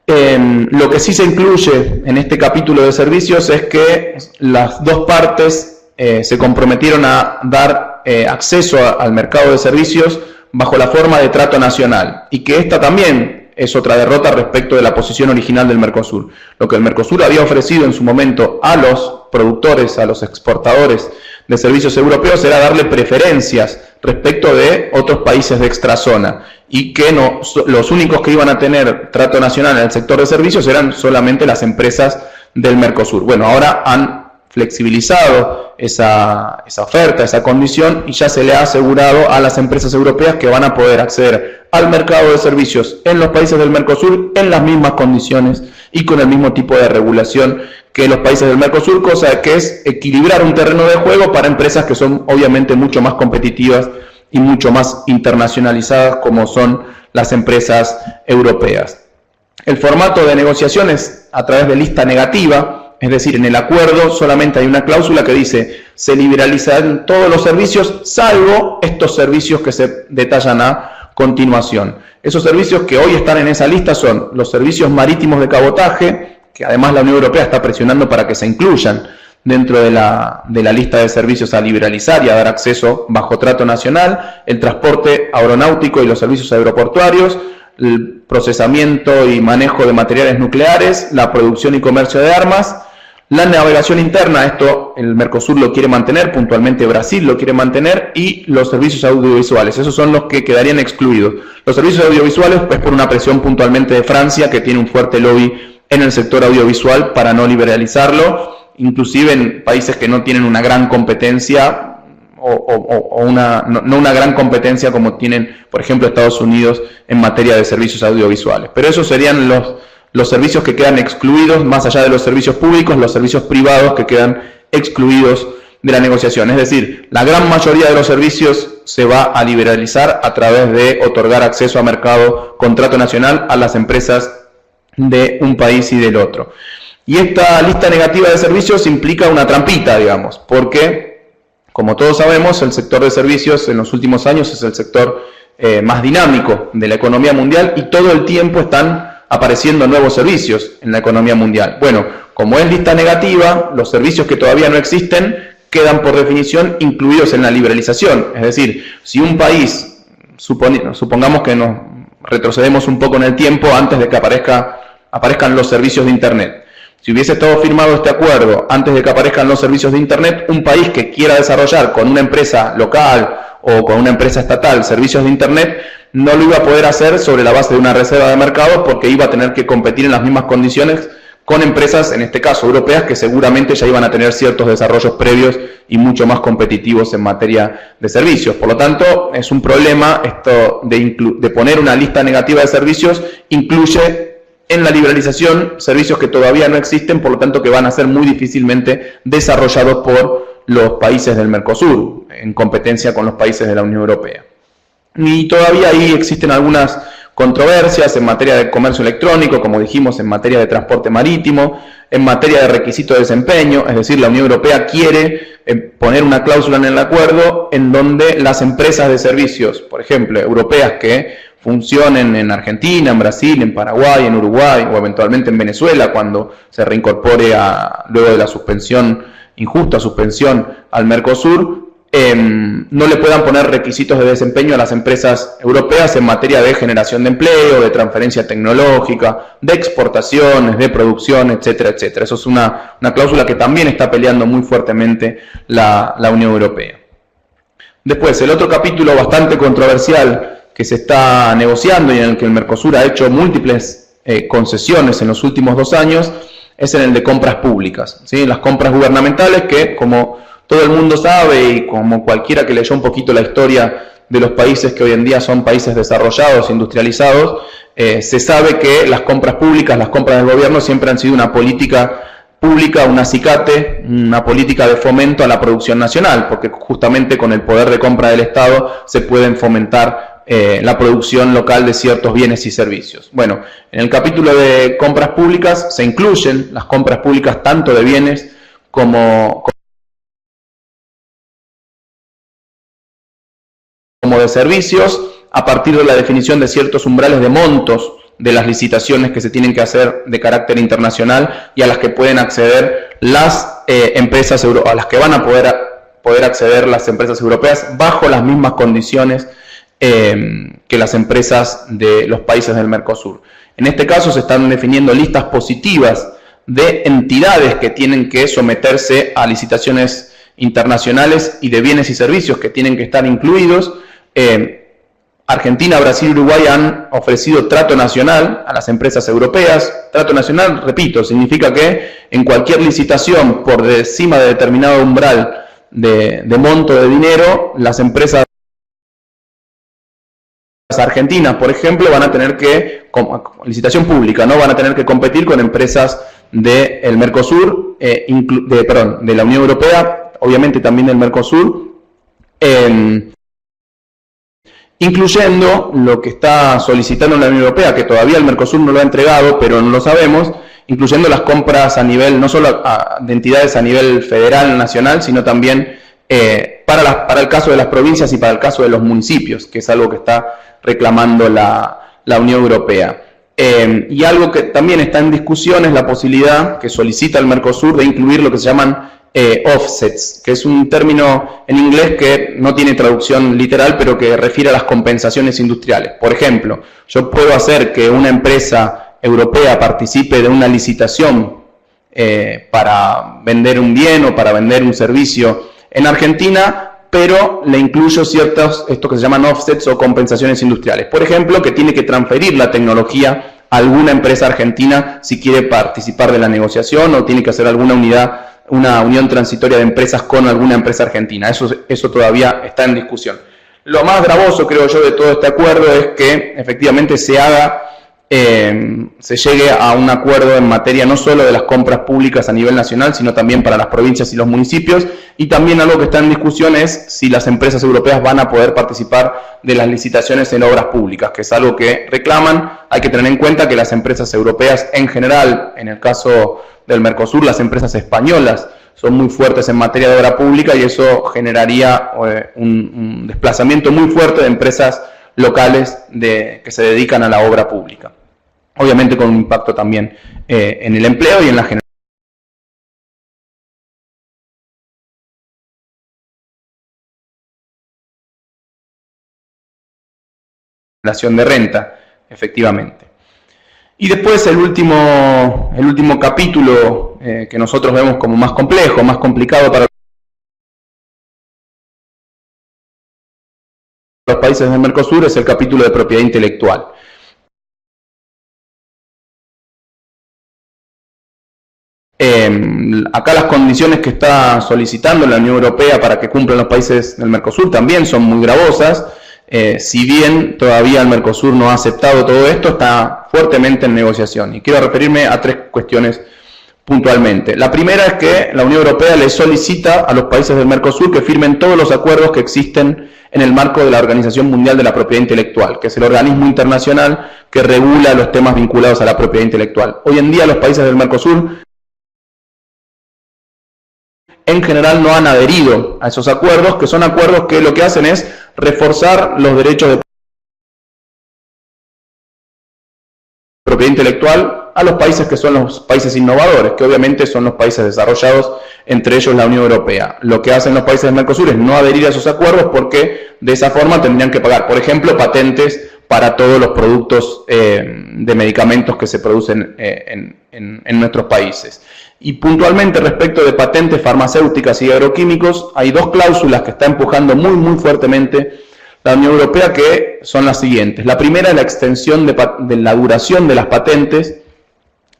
Lo que sí se incluye en este capítulo de servicios es que las dos partes se comprometieron a dar acceso al mercado de servicios bajo la forma de trato nacional, y que esta también es otra derrota respecto de la posición original del Mercosur. Lo que el Mercosur había ofrecido en su momento a los productores, a los exportadores de servicios europeos, era darle preferencias respecto de otros países de extrazona, y que los únicos que iban a tener trato nacional en el sector de servicios eran solamente las empresas del Mercosur. Bueno, ahora han flexibilizado esa oferta, esa condición, y ya se le ha asegurado a las empresas europeas que van a poder acceder al mercado de servicios en los países del Mercosur en las mismas condiciones y con el mismo tipo de regulación que los países del Mercosur, cosa que es equilibrar un terreno de juego para empresas que son obviamente mucho más competitivas y mucho más internacionalizadas, como son las empresas europeas. El formato de negociación es a través de lista negativa, es decir, en el acuerdo solamente hay una cláusula que dice se liberalizarán todos los servicios salvo estos servicios que se detallan a continuación. Esos servicios que hoy están en esa lista son los servicios marítimos de cabotaje, que además la Unión Europea está presionando para que se incluyan dentro de la lista de servicios a liberalizar y a dar acceso bajo trato nacional, el transporte aeronáutico y los servicios aeroportuarios, el procesamiento y manejo de materiales nucleares, la producción y comercio de armas, la navegación interna, esto el Mercosur lo quiere mantener, puntualmente Brasil lo quiere mantener, y los servicios audiovisuales, esos son los que quedarían excluidos. Los servicios audiovisuales, pues por una presión puntualmente de Francia, que tiene un fuerte lobby en el sector audiovisual para no liberalizarlo, inclusive en países que no tienen una gran competencia, no una gran competencia como tienen, por ejemplo, Estados Unidos en materia de servicios audiovisuales. Pero esos serían los servicios que quedan excluidos, más allá de los servicios públicos, los servicios privados que quedan excluidos de la negociación. Es decir, la gran mayoría de los servicios se va a liberalizar a través de otorgar acceso a mercado, contrato nacional a las empresas de un país y del otro. Y esta lista negativa de servicios implica una trampita, digamos, porque, como todos sabemos, el sector de servicios en los últimos años es el sector más dinámico de la economía mundial, y todo el tiempo están apareciendo nuevos servicios en la economía mundial. Bueno, como es lista negativa, los servicios que todavía no existen quedan por definición incluidos en la liberalización. Es decir, si un país, supongamos que nos retrocedemos un poco en el tiempo antes de que aparezcan los servicios de Internet. Si hubiese estado firmado este acuerdo antes de que aparezcan los servicios de Internet, un país que quiera desarrollar con una empresa local o con una empresa estatal servicios de Internet, no lo iba a poder hacer sobre la base de una reserva de mercado, porque iba a tener que competir en las mismas condiciones con empresas, en este caso europeas, que seguramente ya iban a tener ciertos desarrollos previos y mucho más competitivos en materia de servicios. Por lo tanto, es un problema esto de poner una lista negativa de servicios, incluye en la liberalización servicios que todavía no existen, por lo tanto que van a ser muy difícilmente desarrollados por los países del Mercosur, en competencia con los países de la Unión Europea. Y todavía ahí existen algunas controversias en materia de comercio electrónico, como dijimos, en materia de transporte marítimo, en materia de requisito de desempeño, es decir, la Unión Europea quiere poner una cláusula en el acuerdo en donde las empresas de servicios, por ejemplo, europeas que funcionen en Argentina, en Brasil, en Paraguay, en Uruguay o eventualmente en Venezuela cuando se reincorpore luego de la injusta suspensión al Mercosur, no le puedan poner requisitos de desempeño a las empresas europeas en materia de generación de empleo, de transferencia tecnológica, de exportaciones, de producción, etcétera, etcétera. Eso es una cláusula que también está peleando muy fuertemente la Unión Europea. Después, el otro capítulo bastante controversial que se está negociando y en el que el Mercosur ha hecho múltiples concesiones en los últimos 2 años es en el de compras públicas, ¿sí? Las compras gubernamentales que, como todo el mundo sabe y como cualquiera que leyó un poquito la historia de los países que hoy en día son países desarrollados, industrializados, se sabe que las compras públicas, las compras del gobierno siempre han sido una política pública, un acicate, una política de fomento a la producción nacional, porque justamente con el poder de compra del Estado se pueden fomentar la producción local de ciertos bienes y servicios. Bueno, en el capítulo de compras públicas se incluyen las compras públicas tanto de bienes como de servicios, a partir de la definición de ciertos umbrales de montos de las licitaciones que se tienen que hacer de carácter internacional y a las que pueden acceder las empresas a las que van a poder acceder las empresas europeas bajo las mismas condiciones que las empresas de los países del Mercosur. En este caso se están definiendo listas positivas de entidades que tienen que someterse a licitaciones internacionales y de bienes y servicios que tienen que estar incluidos. Argentina, Brasil y Uruguay han ofrecido trato nacional a las empresas europeas. Trato nacional, repito, significa que en cualquier licitación por encima de determinado umbral de monto de dinero, las empresas argentinas, por ejemplo, van a tener que, licitación pública, ¿no? Van a tener que competir con empresas del Mercosur, de la Unión Europea, obviamente también del Mercosur, incluyendo lo que está solicitando la Unión Europea, que todavía el Mercosur no lo ha entregado, pero no lo sabemos, incluyendo las compras a nivel, no solo de entidades a nivel federal, nacional, sino también para el caso de las provincias y para el caso de los municipios, que es algo que está reclamando la Unión Europea. Y algo que también está en discusión es la posibilidad que solicita el Mercosur de incluir lo que se llaman offsets, que es un término en inglés que no tiene traducción literal, pero que refiere a las compensaciones industriales. Por ejemplo, yo puedo hacer que una empresa europea participe de una licitación para vender un bien o para vender un servicio en Argentina, pero le incluyo esto que se llaman offsets o compensaciones industriales. Por ejemplo, que tiene que transferir la tecnología a alguna empresa argentina si quiere participar de la negociación o tiene que hacer alguna unión transitoria de empresas con alguna empresa argentina. Eso todavía está en discusión. Lo más gravoso, creo yo, de todo este acuerdo es que efectivamente se llegue a un acuerdo en materia no solo de las compras públicas a nivel nacional, sino también para las provincias y los municipios, y también algo que está en discusión es si las empresas europeas van a poder participar de las licitaciones en obras públicas, que es algo que reclaman. Hay que tener en cuenta que las empresas europeas en general, en el caso del Mercosur, las empresas españolas son muy fuertes en materia de obra pública y eso generaría un desplazamiento muy fuerte de empresas locales que se dedican a la obra pública. Obviamente con un impacto también en el empleo y en la generación de renta, efectivamente. Y después el último capítulo que nosotros vemos como más complejo, más complicado para los países del Mercosur es el capítulo de propiedad intelectual. Acá las condiciones que está solicitando la Unión Europea para que cumplan los países del Mercosur también son muy gravosas. Si bien todavía el Mercosur no ha aceptado todo esto, está fuertemente en negociación. Y quiero referirme a tres cuestiones puntualmente. La primera es que la Unión Europea le solicita a los países del Mercosur que firmen todos los acuerdos que existen en el marco de la Organización Mundial de la Propiedad Intelectual, que es el organismo internacional que regula los temas vinculados a la propiedad intelectual. Hoy en día los países del Mercosur en general no han adherido a esos acuerdos, que son acuerdos que lo que hacen es reforzar los derechos de propiedad intelectual a los países que son los países innovadores, que obviamente son los países desarrollados, entre ellos la Unión Europea. Lo que hacen los países del Mercosur es no adherir a esos acuerdos porque de esa forma tendrían que pagar, por ejemplo, patentes para todos los productos de medicamentos que se producen en nuestros países. Y puntualmente respecto de patentes farmacéuticas y agroquímicos, hay dos cláusulas que está empujando muy fuertemente la Unión Europea, que son las siguientes. La primera es la extensión de la duración de las patentes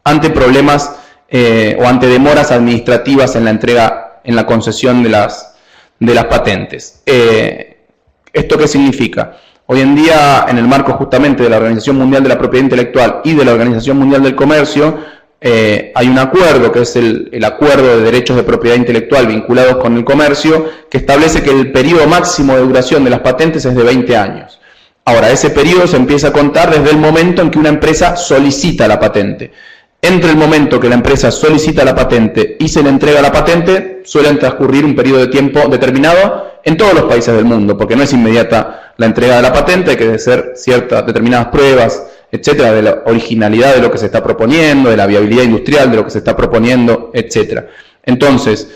ante problemas o ante demoras administrativas en la entrega, en la concesión de las patentes. ¿Esto qué significa? Hoy en día, en el marco justamente de la Organización Mundial de la Propiedad Intelectual y de la Organización Mundial del Comercio, hay un acuerdo que es el acuerdo de derechos de propiedad intelectual vinculados con el comercio, que establece que el periodo máximo de duración de las patentes es de 20 años. Ahora, ese periodo se empieza a contar desde el momento en que una empresa solicita la patente. Entre el momento que la empresa solicita la patente y se le entrega la patente, suelen transcurrir un periodo de tiempo determinado en todos los países del mundo, porque no es inmediata la entrega de la patente, hay que hacer ciertas determinadas pruebas, etcétera, de la originalidad de lo que se está proponiendo, de la viabilidad industrial de lo que se está proponiendo, etcétera. Entonces,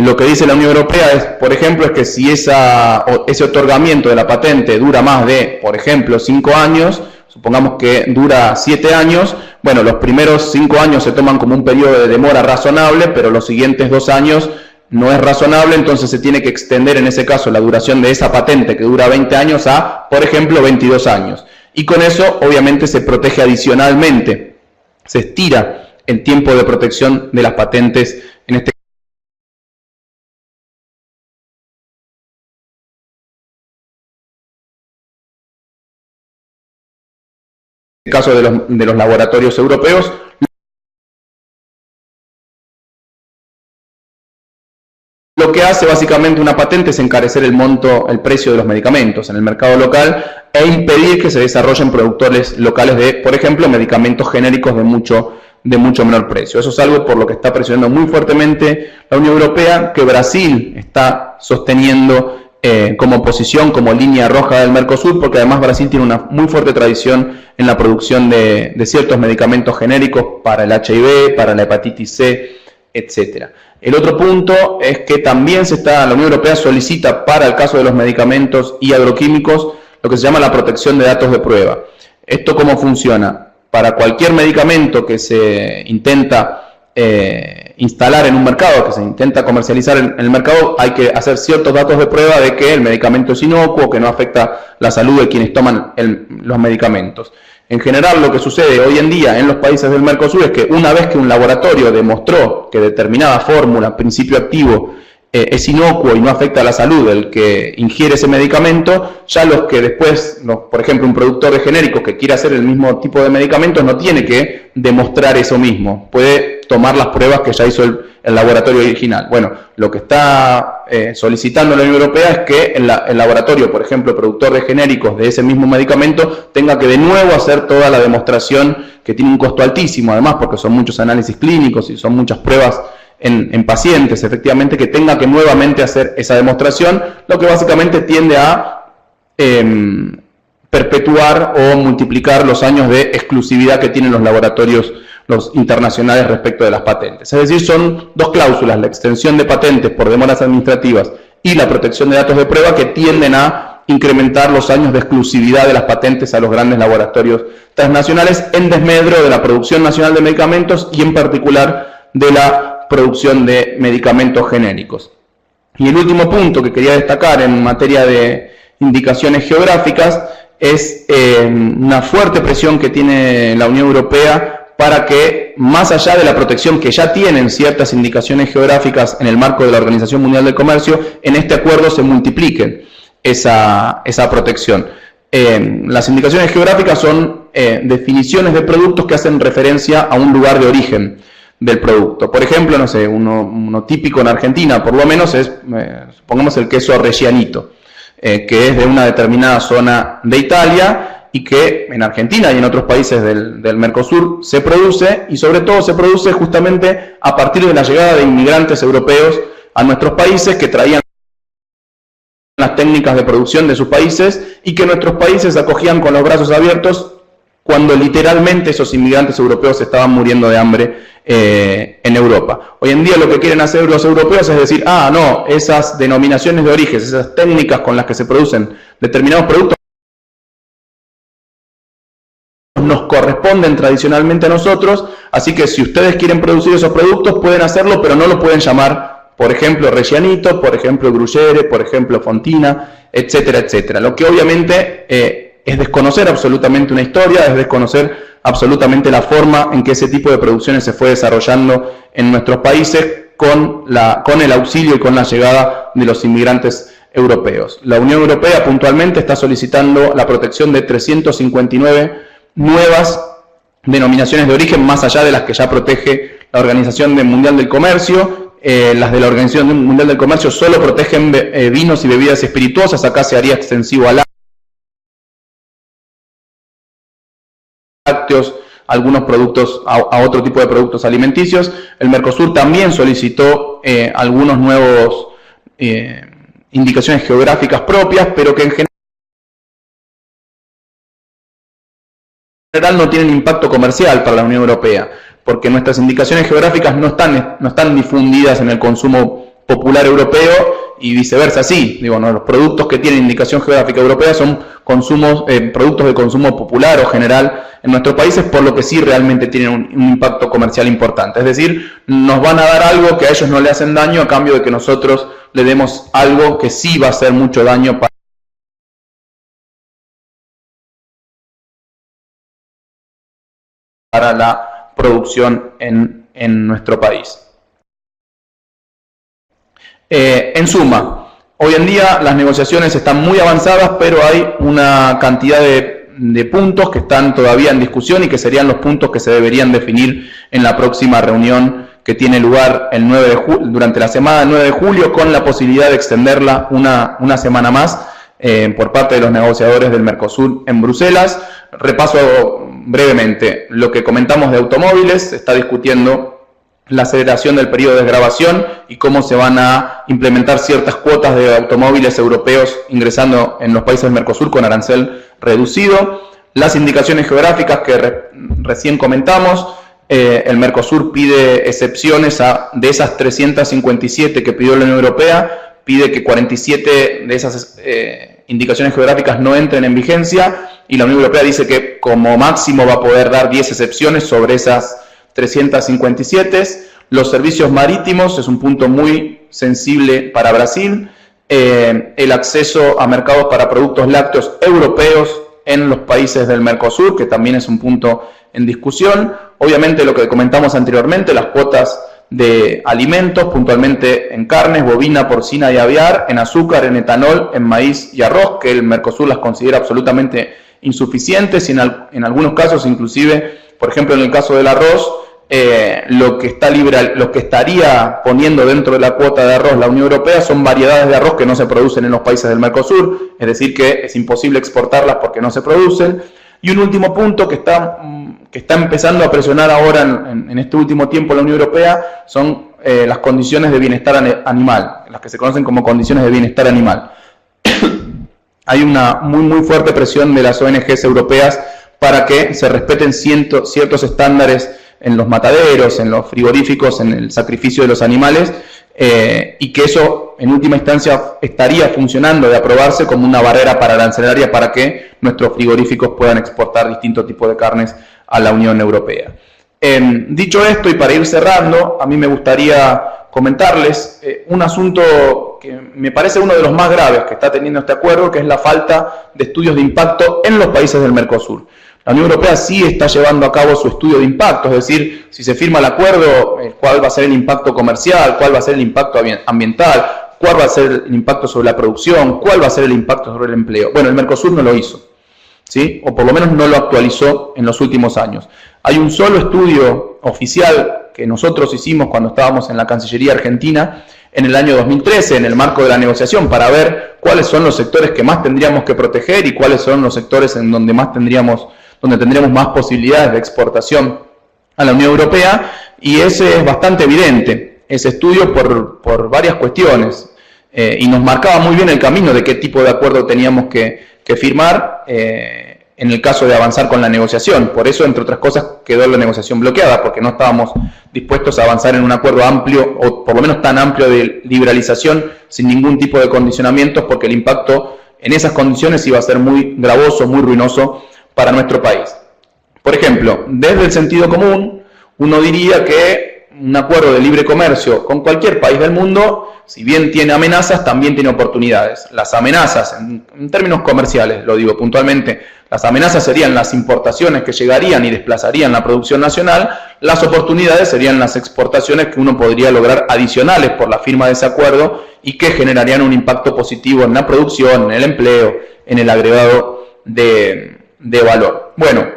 lo que dice la Unión Europea es, por ejemplo, es que si ese otorgamiento de la patente dura más de, por ejemplo, 5 años, supongamos que dura 7 años, bueno, los primeros 5 años se toman como un periodo de demora razonable, pero los siguientes 2 años no es razonable, entonces se tiene que extender en ese caso la duración de esa patente que dura 20 años a, por ejemplo, 22 años. Y con eso, obviamente, se protege adicionalmente, se estira el tiempo de protección de las patentes, en este caso de los laboratorios europeos. Lo que hace básicamente una patente es encarecer el precio de los medicamentos en el mercado local e impedir que se desarrollen productores locales de, por ejemplo, medicamentos genéricos de mucho menor precio. Eso es algo por lo que está presionando muy fuertemente la Unión Europea, que Brasil está sosteniendo como posición, como línea roja del Mercosur, porque además Brasil tiene una muy fuerte tradición en la producción de ciertos medicamentos genéricos para el HIV, para la hepatitis C, etcétera. El otro punto es que también la Unión Europea solicita para el caso de los medicamentos y agroquímicos lo que se llama la protección de datos de prueba. ¿Esto cómo funciona? Para cualquier medicamento que se intenta instalar en un mercado, que se intenta comercializar en el mercado, hay que hacer ciertos datos de prueba de que el medicamento es inocuo, que no afecta la salud de quienes toman los medicamentos. En general, lo que sucede hoy en día en los países del Mercosur es que una vez que un laboratorio demostró que determinada fórmula, principio activo, es inocuo y no afecta a la salud del que ingiere ese medicamento, ya los que después, por ejemplo, un productor de genéricos que quiera hacer el mismo tipo de medicamentos no tiene que demostrar eso mismo, puede tomar las pruebas que ya hizo el laboratorio original. Bueno, lo que está solicitando la Unión Europea es que el laboratorio, por ejemplo, productor de genéricos de ese mismo medicamento, tenga que de nuevo hacer toda la demostración, que tiene un costo altísimo, además, porque son muchos análisis clínicos y son muchas pruebas en pacientes, efectivamente, que tenga que nuevamente hacer esa demostración, lo que básicamente tiende a perpetuar o multiplicar los años de exclusividad que tienen los laboratorios internacionales respecto de las patentes. Es decir, son dos cláusulas, la extensión de patentes por demoras administrativas y la protección de datos de prueba, que tienden a incrementar los años de exclusividad de las patentes a los grandes laboratorios transnacionales en desmedro de la producción nacional de medicamentos y en particular de la producción de medicamentos genéricos. Y el último punto que quería destacar en materia de indicaciones geográficas es una fuerte presión que tiene la Unión Europea para que, más allá de la protección que ya tienen ciertas indicaciones geográficas en el marco de la Organización Mundial del Comercio, en este acuerdo se multipliquen esa protección. Las indicaciones geográficas son definiciones de productos que hacen referencia a un lugar de origen del producto. Por ejemplo, no sé, uno típico en Argentina, por lo menos, es, pongamos el queso Reggianito, que es de una determinada zona de Italia y que en Argentina y en otros países del Mercosur se produce, y sobre todo se produce justamente a partir de la llegada de inmigrantes europeos a nuestros países que traían las técnicas de producción de sus países y que nuestros países acogían con los brazos abiertos cuando literalmente esos inmigrantes europeos estaban muriendo de hambre en Europa. Hoy en día lo que quieren hacer los europeos es decir, no, esas denominaciones de origen, esas técnicas con las que se producen determinados productos nos corresponden tradicionalmente a nosotros, así que si ustedes quieren producir esos productos pueden hacerlo, pero no lo pueden llamar, por ejemplo, Reggianito, por ejemplo, Gruyere, por ejemplo, Fontina, etcétera, etcétera. Lo que obviamente es desconocer absolutamente una historia, es desconocer absolutamente la forma en que ese tipo de producciones se fue desarrollando en nuestros países con el auxilio y con la llegada de los inmigrantes europeos. La Unión Europea puntualmente está solicitando la protección de 359 nuevas denominaciones de origen, más allá de las que ya protege la Organización Mundial del Comercio. Las de la Organización Mundial del Comercio solo protegen vinos y bebidas espirituosas, acá se haría extensivo a lácteos, algunos productos, a otro tipo de productos alimenticios. El Mercosur también solicitó algunos nuevos indicaciones geográficas propias, pero que en general no tienen impacto comercial para la Unión Europea, porque nuestras indicaciones geográficas no están difundidas en el consumo popular europeo y viceversa, sí. Digo, ¿no? Los productos que tienen indicación geográfica europea son productos de consumo popular o general en nuestros países, por lo que sí realmente tienen un impacto comercial importante. Es decir, nos van a dar algo que a ellos no le hacen daño a cambio de que nosotros le demos algo que sí va a hacer mucho daño para la producción en nuestro país. En suma, hoy en día las negociaciones están muy avanzadas, pero hay una cantidad de puntos que están todavía en discusión y que serían los puntos que se deberían definir en la próxima reunión que tiene lugar el 9 de julio, durante la semana del 9 de julio, con la posibilidad de extenderla una semana más por parte de los negociadores del Mercosur en Bruselas. Repaso brevemente lo que comentamos de automóviles. Se está discutiendo la aceleración del periodo de desgravación y cómo se van a implementar ciertas cuotas de automóviles europeos ingresando en los países del Mercosur con arancel reducido. Las indicaciones geográficas que recién comentamos, el Mercosur pide excepciones de esas 357 que pidió la Unión Europea, pide que 47 de esas indicaciones geográficas no entren en vigencia, y la Unión Europea dice que como máximo va a poder dar 10 excepciones sobre esas 357. Los servicios marítimos es un punto muy sensible para Brasil. El acceso a mercados para productos lácteos europeos en los países del Mercosur, que también es un punto en discusión. Obviamente lo que comentamos anteriormente, las cuotas de alimentos, puntualmente en carnes, bovina, porcina y aviar, en azúcar, en etanol, en maíz y arroz, que el Mercosur las considera absolutamente insuficientes y en algunos casos inclusive, por ejemplo en el caso del arroz, lo que estaría poniendo dentro de la cuota de arroz la Unión Europea son variedades de arroz que no se producen en los países del Mercosur, es decir que es imposible exportarlas porque no se producen. Y un último punto que está empezando a presionar ahora en este último tiempo la Unión Europea son las condiciones de bienestar animal, las que se conocen como condiciones de bienestar animal. Hay una muy fuerte presión de las ONGs europeas para que se respeten ciertos estándares en los mataderos, en los frigoríficos, en el sacrificio de los animales, y que eso en última instancia estaría funcionando de aprobarse como una barrera arancelaria para que nuestros frigoríficos puedan exportar distintos tipos de carnes a la Unión Europea. Dicho esto, y para ir cerrando, a mí me gustaría comentarles un asunto que me parece uno de los más graves que está teniendo este acuerdo, que es la falta de estudios de impacto en los países del Mercosur. La Unión Europea sí está llevando a cabo su estudio de impacto, es decir, si se firma el acuerdo, cuál va a ser el impacto comercial, cuál va a ser el impacto ambiental, cuál va a ser el impacto sobre la producción, cuál va a ser el impacto sobre el empleo. Bueno, el Mercosur no lo hizo, ¿sí? O por lo menos no lo actualizó en los últimos años. Hay un solo estudio oficial que nosotros hicimos cuando estábamos en la Cancillería Argentina en el año 2013, en el marco de la negociación, para ver cuáles son los sectores que más tendríamos que proteger y cuáles son los sectores en donde tendríamos más posibilidades de exportación a la Unión Europea, y ese es bastante evidente, ese estudio por varias cuestiones, y nos marcaba muy bien el camino de qué tipo de acuerdo teníamos que firmar en el caso de avanzar con la negociación. Por eso, entre otras cosas, quedó la negociación bloqueada, porque no estábamos dispuestos a avanzar en un acuerdo amplio, o por lo menos tan amplio, de liberalización sin ningún tipo de condicionamientos, porque el impacto en esas condiciones iba a ser muy gravoso, muy ruinoso para nuestro país. Por ejemplo, desde el sentido común, uno diría que un acuerdo de libre comercio con cualquier país del mundo, si bien tiene amenazas, también tiene oportunidades. Las amenazas, en términos comerciales, lo digo puntualmente, las amenazas serían las importaciones que llegarían y desplazarían la producción nacional, las oportunidades serían las exportaciones que uno podría lograr adicionales por la firma de ese acuerdo y que generarían un impacto positivo en la producción, en el empleo, en el agregado de valor. Bueno,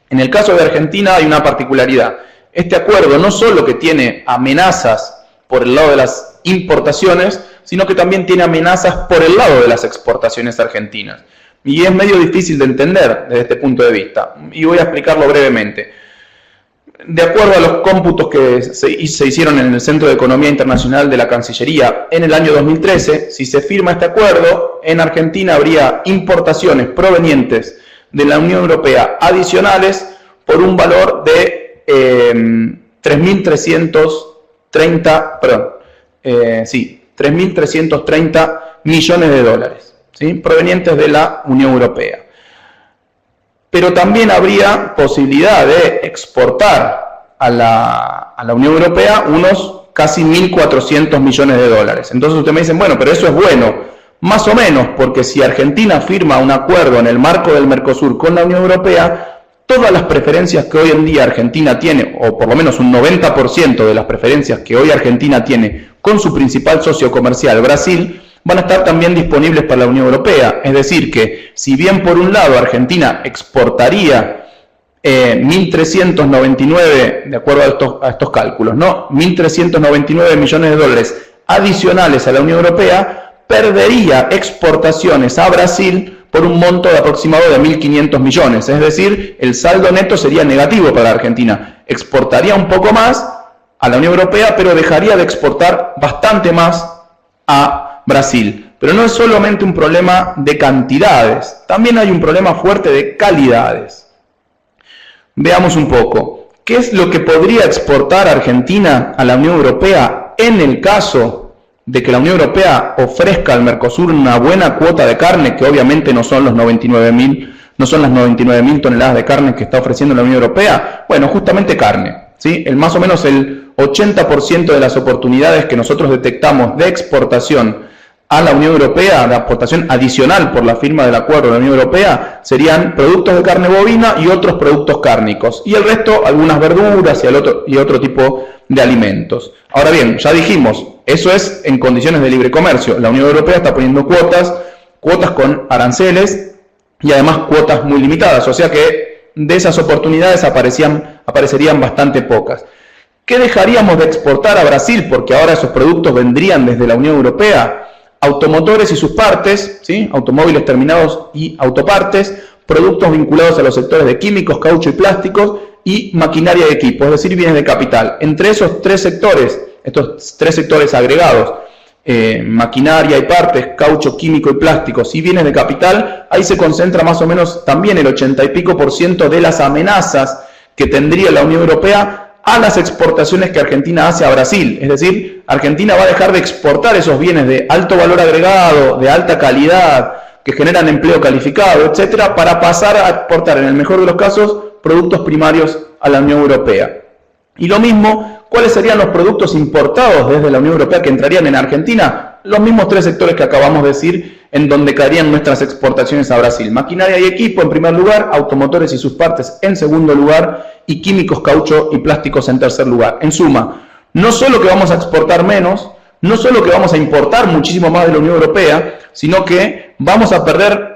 en el caso de Argentina hay una particularidad. Este acuerdo no solo que tiene amenazas por el lado de las importaciones, sino que también tiene amenazas por el lado de las exportaciones argentinas. Y es medio difícil de entender desde este punto de vista, y voy a explicarlo brevemente. de acuerdo a los cómputos que se hicieron en el Centro de Economía Internacional de la Cancillería en el año 2013, si se firma este acuerdo, en Argentina habría importaciones provenientes de la Unión Europea adicionales por un valor de 3.330 millones de dólares, ¿sí?, provenientes de la Unión Europea. Pero también habría posibilidad de exportar a la Unión Europea unos casi 1.400 millones de dólares. Entonces ustedes me dicen, bueno, pero eso es bueno. Más o menos, porque si Argentina firma un acuerdo en el marco del Mercosur con la Unión Europea, todas las preferencias que hoy en día Argentina tiene, o por lo menos un 90% de las preferencias que hoy Argentina tiene con su principal socio comercial, Brasil, van a estar también disponibles para la Unión Europea. Es decir, que si bien por un lado Argentina exportaría 1.399, de acuerdo a estos cálculos, ¿no?, 1.399 millones de dólares adicionales a la Unión Europea, perdería exportaciones a Brasil por un monto de aproximado de 1.500 millones. Es decir, el saldo neto sería negativo para Argentina. Exportaría un poco más a la Unión Europea, pero dejaría de exportar bastante más a Brasil. Pero no es solamente un problema de cantidades, también hay un problema fuerte de calidades. Veamos un poco, ¿qué es lo que podría exportar Argentina a la Unión Europea en el caso de que la Unión Europea ofrezca al Mercosur una buena cuota de carne, que obviamente no son las 99.000 toneladas de carne que está ofreciendo la Unión Europea? Bueno, justamente carne, ¿sí? Más o menos el 80% de las oportunidades que nosotros detectamos de exportación a la Unión Europea, de exportación adicional por la firma del acuerdo de la Unión Europea, serían productos de carne bovina y otros productos cárnicos. Y el resto, algunas verduras y otro tipo de alimentos. Ahora bien, ya dijimos, eso es en condiciones de libre comercio. La Unión Europea está poniendo cuotas con aranceles y además cuotas muy limitadas. O sea que de esas oportunidades aparecerían bastante pocas. ¿Qué dejaríamos de exportar a Brasil? Porque ahora esos productos vendrían desde la Unión Europea. Automotores y sus partes, ¿sí?, automóviles terminados y autopartes, productos vinculados a los sectores de químicos, caucho y plásticos, y maquinaria y equipo, es decir, bienes de capital. Entre esos tres sectores, estos tres sectores agregados, maquinaria y partes, caucho, químico y plásticos y bienes de capital, ahí se concentra más o menos también el 80 y pico % de las amenazas que tendría la Unión Europea a las exportaciones que Argentina hace a Brasil. Es decir, Argentina va a dejar de exportar esos bienes de alto valor agregado, de alta calidad, que generan empleo calificado, etcétera, para pasar a exportar, en el mejor de los casos, productos primarios a la Unión Europea. Y lo mismo, ¿cuáles serían los productos importados desde la Unión Europea que entrarían en Argentina? Los mismos tres sectores que acabamos de decir, en donde caerían nuestras exportaciones a Brasil. Maquinaria y equipo en primer lugar, automotores y sus partes en segundo lugar, y químicos, caucho y plásticos en tercer lugar. En suma, no solo que vamos a exportar menos, no solo que vamos a importar muchísimo más de la Unión Europea, sino que vamos a perder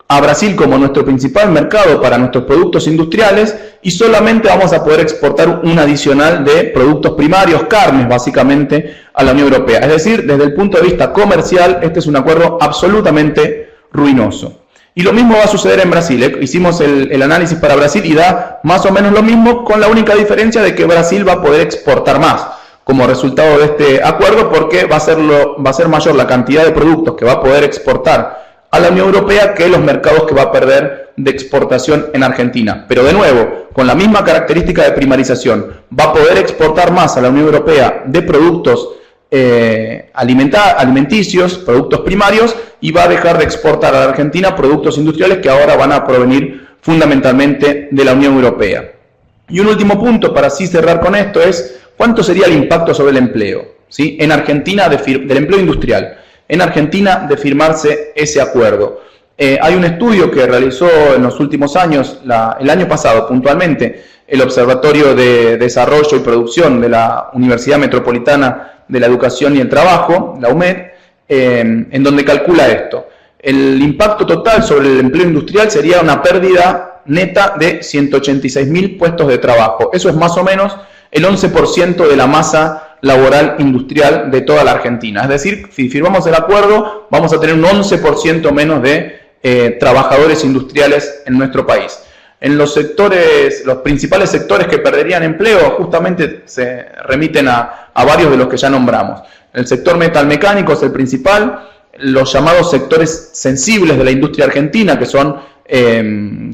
a Brasil como nuestro principal mercado para nuestros productos industriales, y solamente vamos a poder exportar un adicional de productos primarios, carnes básicamente, a la Unión Europea. Es decir, desde el punto de vista comercial, este es un acuerdo absolutamente ruinoso. Y lo mismo va a suceder en Brasil. Hicimos el análisis para Brasil y da más o menos lo mismo, con la única diferencia de que Brasil va a poder exportar más como resultado de este acuerdo, porque va a ser mayor la cantidad de productos que va a poder exportar a la Unión Europea que los mercados que va a perder de exportación en Argentina. Pero de nuevo, con la misma característica de primarización, va a poder exportar más a la Unión Europea de productos alimenticios, productos primarios, y va a dejar de exportar a la Argentina productos industriales que ahora van a provenir fundamentalmente de la Unión Europea. Y un último punto para así cerrar con esto es cuánto sería el impacto sobre el empleo, ¿sí?, en Argentina del empleo industrial. En Argentina de firmarse ese acuerdo. Hay un estudio que realizó en los últimos años, el año pasado puntualmente, el Observatorio de Desarrollo y Producción de la Universidad Metropolitana de la Educación y el Trabajo, la UMED, en donde calcula esto. El impacto total sobre el empleo industrial sería una pérdida neta de 186.000 puestos de trabajo. Eso es más o menos el 11% de la masa laboral industrial de toda la Argentina. Es decir, si firmamos el acuerdo, vamos a tener un 11% menos de trabajadores industriales en nuestro país. En los principales sectores que perderían empleo, justamente se remiten a varios de los que ya nombramos. El sector metalmecánico es el principal, los llamados sectores sensibles de la industria argentina, que son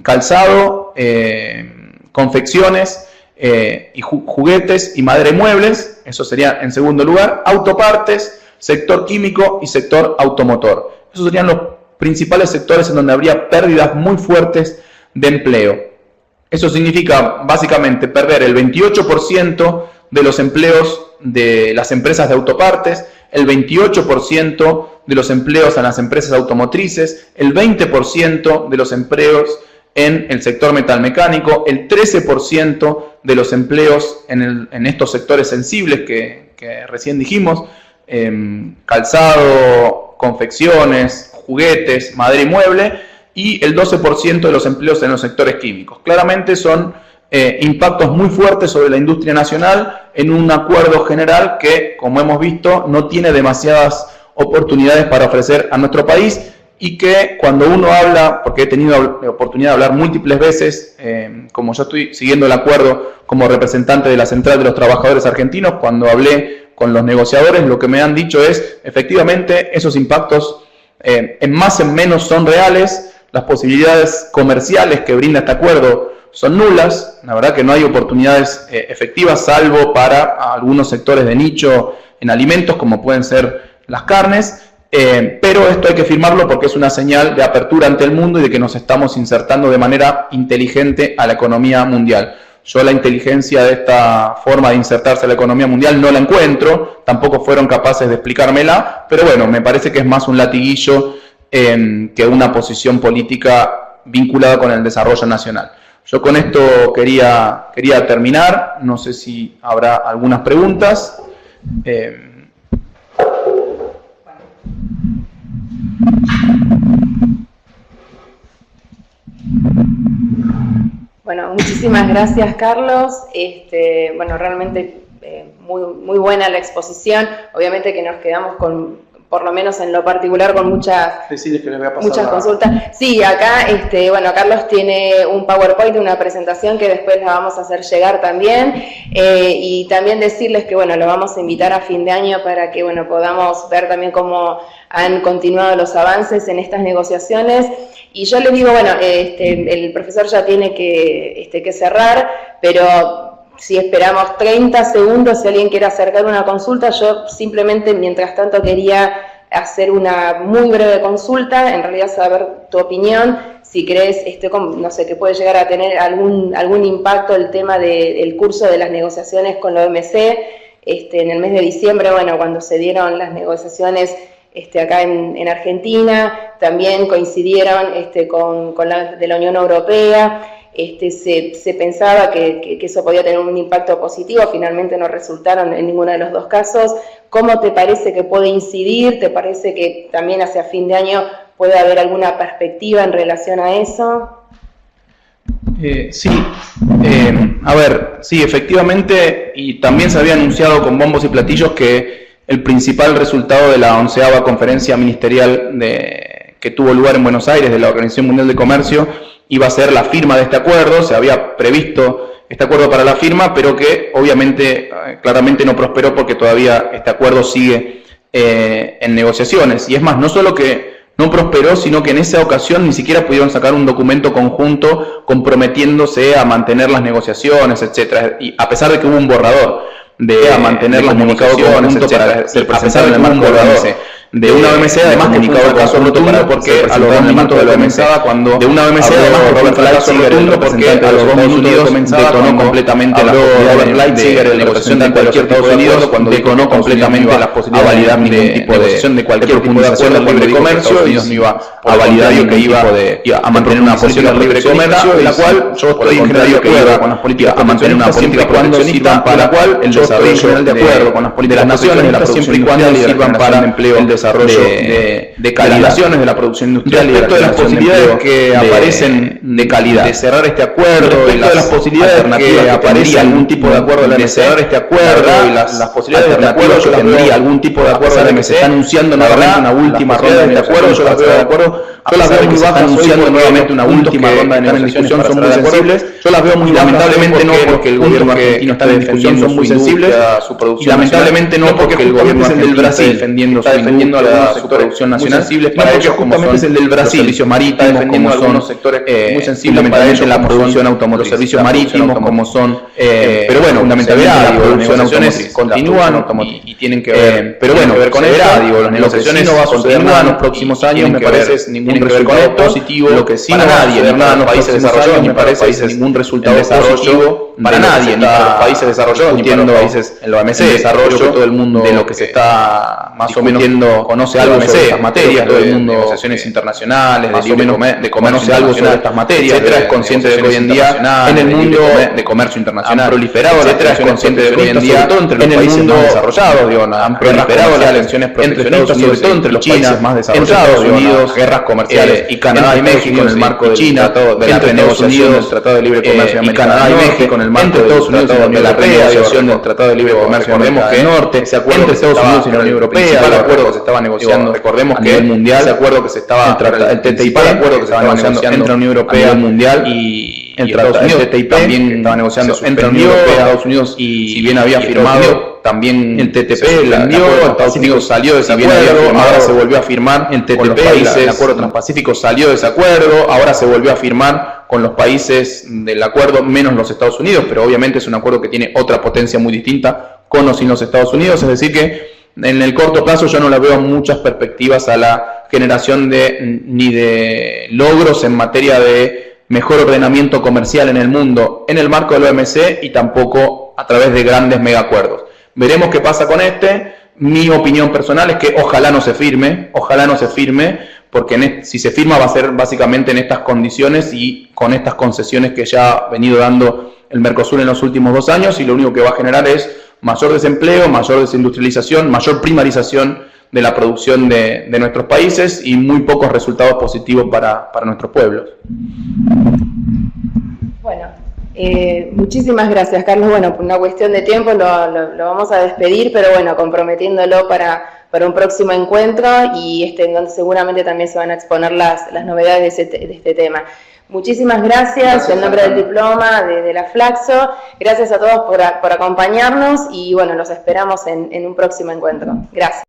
calzado, confecciones, y juguetes y madera y muebles, eso sería en segundo lugar, autopartes, sector químico y sector automotor. Esos serían los principales sectores en donde habría pérdidas muy fuertes de empleo. Eso significa básicamente perder el 28% de los empleos de las empresas de autopartes, el 28% de los empleos en las empresas automotrices, el 20% de los empleos en el sector metalmecánico, el 13% de los empleos en estos sectores sensibles que recién dijimos, calzado, confecciones, juguetes, madera y mueble, y el 12% de los empleos en los sectores químicos. Claramente son impactos muy fuertes sobre la industria nacional en un acuerdo general que, como hemos visto, no tiene demasiadas oportunidades para ofrecer a nuestro país, y que cuando uno habla, porque he tenido la oportunidad de hablar múltiples veces, como yo estoy siguiendo el acuerdo como representante de la Central de los Trabajadores Argentinos, cuando hablé con los negociadores, lo que me han dicho es, efectivamente, esos impactos en más en menos son reales, las posibilidades comerciales que brinda este acuerdo son nulas, la verdad que no hay oportunidades efectivas, salvo para algunos sectores de nicho en alimentos, como pueden ser las carnes, pero esto hay que firmarlo porque es una señal de apertura ante el mundo y de que nos estamos insertando de manera inteligente a la economía mundial. Yo la inteligencia de esta forma de insertarse a la economía mundial no la encuentro, tampoco fueron capaces de explicármela, pero bueno, me parece que es más un latiguillo que una posición política vinculada con el desarrollo nacional. Yo con esto quería terminar, no sé si habrá algunas preguntas. Bueno, muchísimas gracias, Carlos. Bueno, realmente muy buena la exposición. Obviamente que nos quedamos con, por lo menos en lo particular, con muchas consultas. Sí, acá, bueno, Carlos tiene un PowerPoint, una presentación que después la vamos a hacer llegar también, y también decirles que, bueno, lo vamos a invitar a fin de año para que, bueno, podamos ver también cómo han continuado los avances en estas negociaciones. Y yo les digo, bueno, el profesor ya tiene que cerrar, pero si esperamos 30 segundos, si alguien quiere acercar una consulta, yo simplemente, mientras tanto, quería hacer una muy breve consulta, en realidad saber tu opinión, si crees, no sé, que puede llegar a tener algún impacto el tema del curso de las negociaciones con la OMC, en el mes de diciembre, bueno, cuando se dieron las negociaciones acá en Argentina, también coincidieron con la de la Unión Europea. Se pensaba que eso podía tener un impacto positivo, finalmente no resultaron en ninguno de los dos casos. ¿Cómo te parece que puede incidir? ¿Te parece que también hacia fin de año puede haber alguna perspectiva en relación a eso? Sí, a ver, sí, efectivamente, y también se había anunciado con bombos y platillos que el principal resultado de la 11ª conferencia ministerial que tuvo lugar en Buenos Aires de la Organización Mundial de Comercio iba a ser la firma de este acuerdo. Se había previsto este acuerdo para la firma, pero que obviamente claramente no prosperó porque todavía este acuerdo sigue en negociaciones. Y es más, no solo que no prosperó, sino que en esa ocasión ni siquiera pudieron sacar un documento conjunto comprometiéndose a mantener las negociaciones, etcétera. Y a pesar de que hubo un borrador a mantener las negociaciones, para ser presentado en el marco de una OMC, además que fue un fracaso rotundo porque a los 2 minutos de la OMC, cuando de una OMC, además que fue un fracaso rotundo porque a los 2 minutos detonó completamente la posibilidad de negociación de cualquier tipo de acuerdo, cuando detonó completamente las posibilidades de validar ningún tipo de negociación de cualquier tipo de acuerdo de libre comercio, y no iba a validar que iba a mantener una posición de libre comercio, de la cual yo estoy en general de acuerdo con las políticas a mantener una política proteccionista, para la cual el desarrollo general de acuerdo con las políticas nacionales, siempre y cuando sirvan para el empleo, el desarrollo de calidad de la producción industrial, y respecto de las posibilidades que aparecen de calidad, de cerrar este acuerdo, y las posibilidades que aparece algún tipo de acuerdo de cerrar este acuerdo, y las posibilidades de acuerdo, yo tendría algún tipo de acuerdo de que se está anunciando nuevamente una última ronda de este acuerdo, yo las veo de acuerdo yo las veo muy bajas, anunciando nuevamente una última ronda de negociaciones son muy sensibles. Yo las veo muy bajas, lamentablemente no porque el gobierno argentino está defendiendo son muy sensibles, su producción, y lamentablemente no porque el gobierno del Brasil está defendiendo a su producción nacional, para ellos como son el del Brasil, los servicios marítimos, defendiendo algunos sectores muy sensibles para ellos, la producción automotriz, los servicios marítimos como son, pero bueno, fundamentalmente las negociaciones continúan y tienen que ver, pero bueno, con las negociaciones no va a suceder nada en los próximos años, me parece ningún resultado positivo, lo que sí no va a suceder nada en los países desarrollados, me parece ningún resultado positivo para nadie, ni para los países desarrollados, ni para los países en la OMC, desarrollo, todo el mundo de lo que se está más o menos conoce algo sobre estas materias, todo el mundo, negociaciones internacionales, más o menos de conoce algo sobre estas materias, etcétera, es consciente de que hoy en día en el mundo de comercio internacional han proliferado, etcétera, es consciente de que hoy en día en el mundo desarrollados, digo, han proliferado las tensiones proteccionistas, sobre todo entre los países más desarrollados, Estados Unidos, guerras comerciales y Canadá y México en el marco de China, de la renegociación del Tratado de Libre Comercio de Canadá y México en el marco de Estados Unidos y de la renegociación del Tratado de Libre Comercio de América del Norte, entre Estados Unidos y la Unión Europea, el acuerdo que se estaba negociando, recordemos que el mundial, ese acuerdo que se estaba, el TTIP, el acuerdo que se estaba negociando entre la Unión Europea, el mundial y Estados Unidos, el TTIP también estaba negociando entre la Unión Europea, Estados Unidos, y si bien había firmado también el TTP, el Estados Unidos salió de ese acuerdo, ahora se volvió a firmar el TTP, el acuerdo transpacífico salió de ese acuerdo, ahora se volvió a firmar con los países del acuerdo, menos los Estados Unidos, pero obviamente es un acuerdo que tiene otra potencia muy distinta con o sin los Estados Unidos, es decir que en el corto plazo yo no le veo muchas perspectivas a la generación ni de logros en materia de mejor ordenamiento comercial en el mundo en el marco del OMC y tampoco a través de grandes megacuerdos. Veremos qué pasa con este. Mi opinión personal es que ojalá no se firme, porque si se firma va a ser básicamente en estas condiciones y con estas concesiones que ya ha venido dando el Mercosur en los últimos 2 años, y lo único que va a generar es mayor desempleo, mayor desindustrialización, mayor primarización de la producción de nuestros países y muy pocos resultados positivos para nuestros pueblos. Bueno, muchísimas gracias, Carlos. Bueno, por una cuestión de tiempo lo vamos a despedir, pero bueno, comprometiéndolo para un próximo encuentro y en donde seguramente también se van a exponer las novedades de este tema. Muchísimas gracias en nombre del diploma de la Flaxo. Gracias a todos por acompañarnos y bueno, los esperamos en un próximo encuentro. Gracias.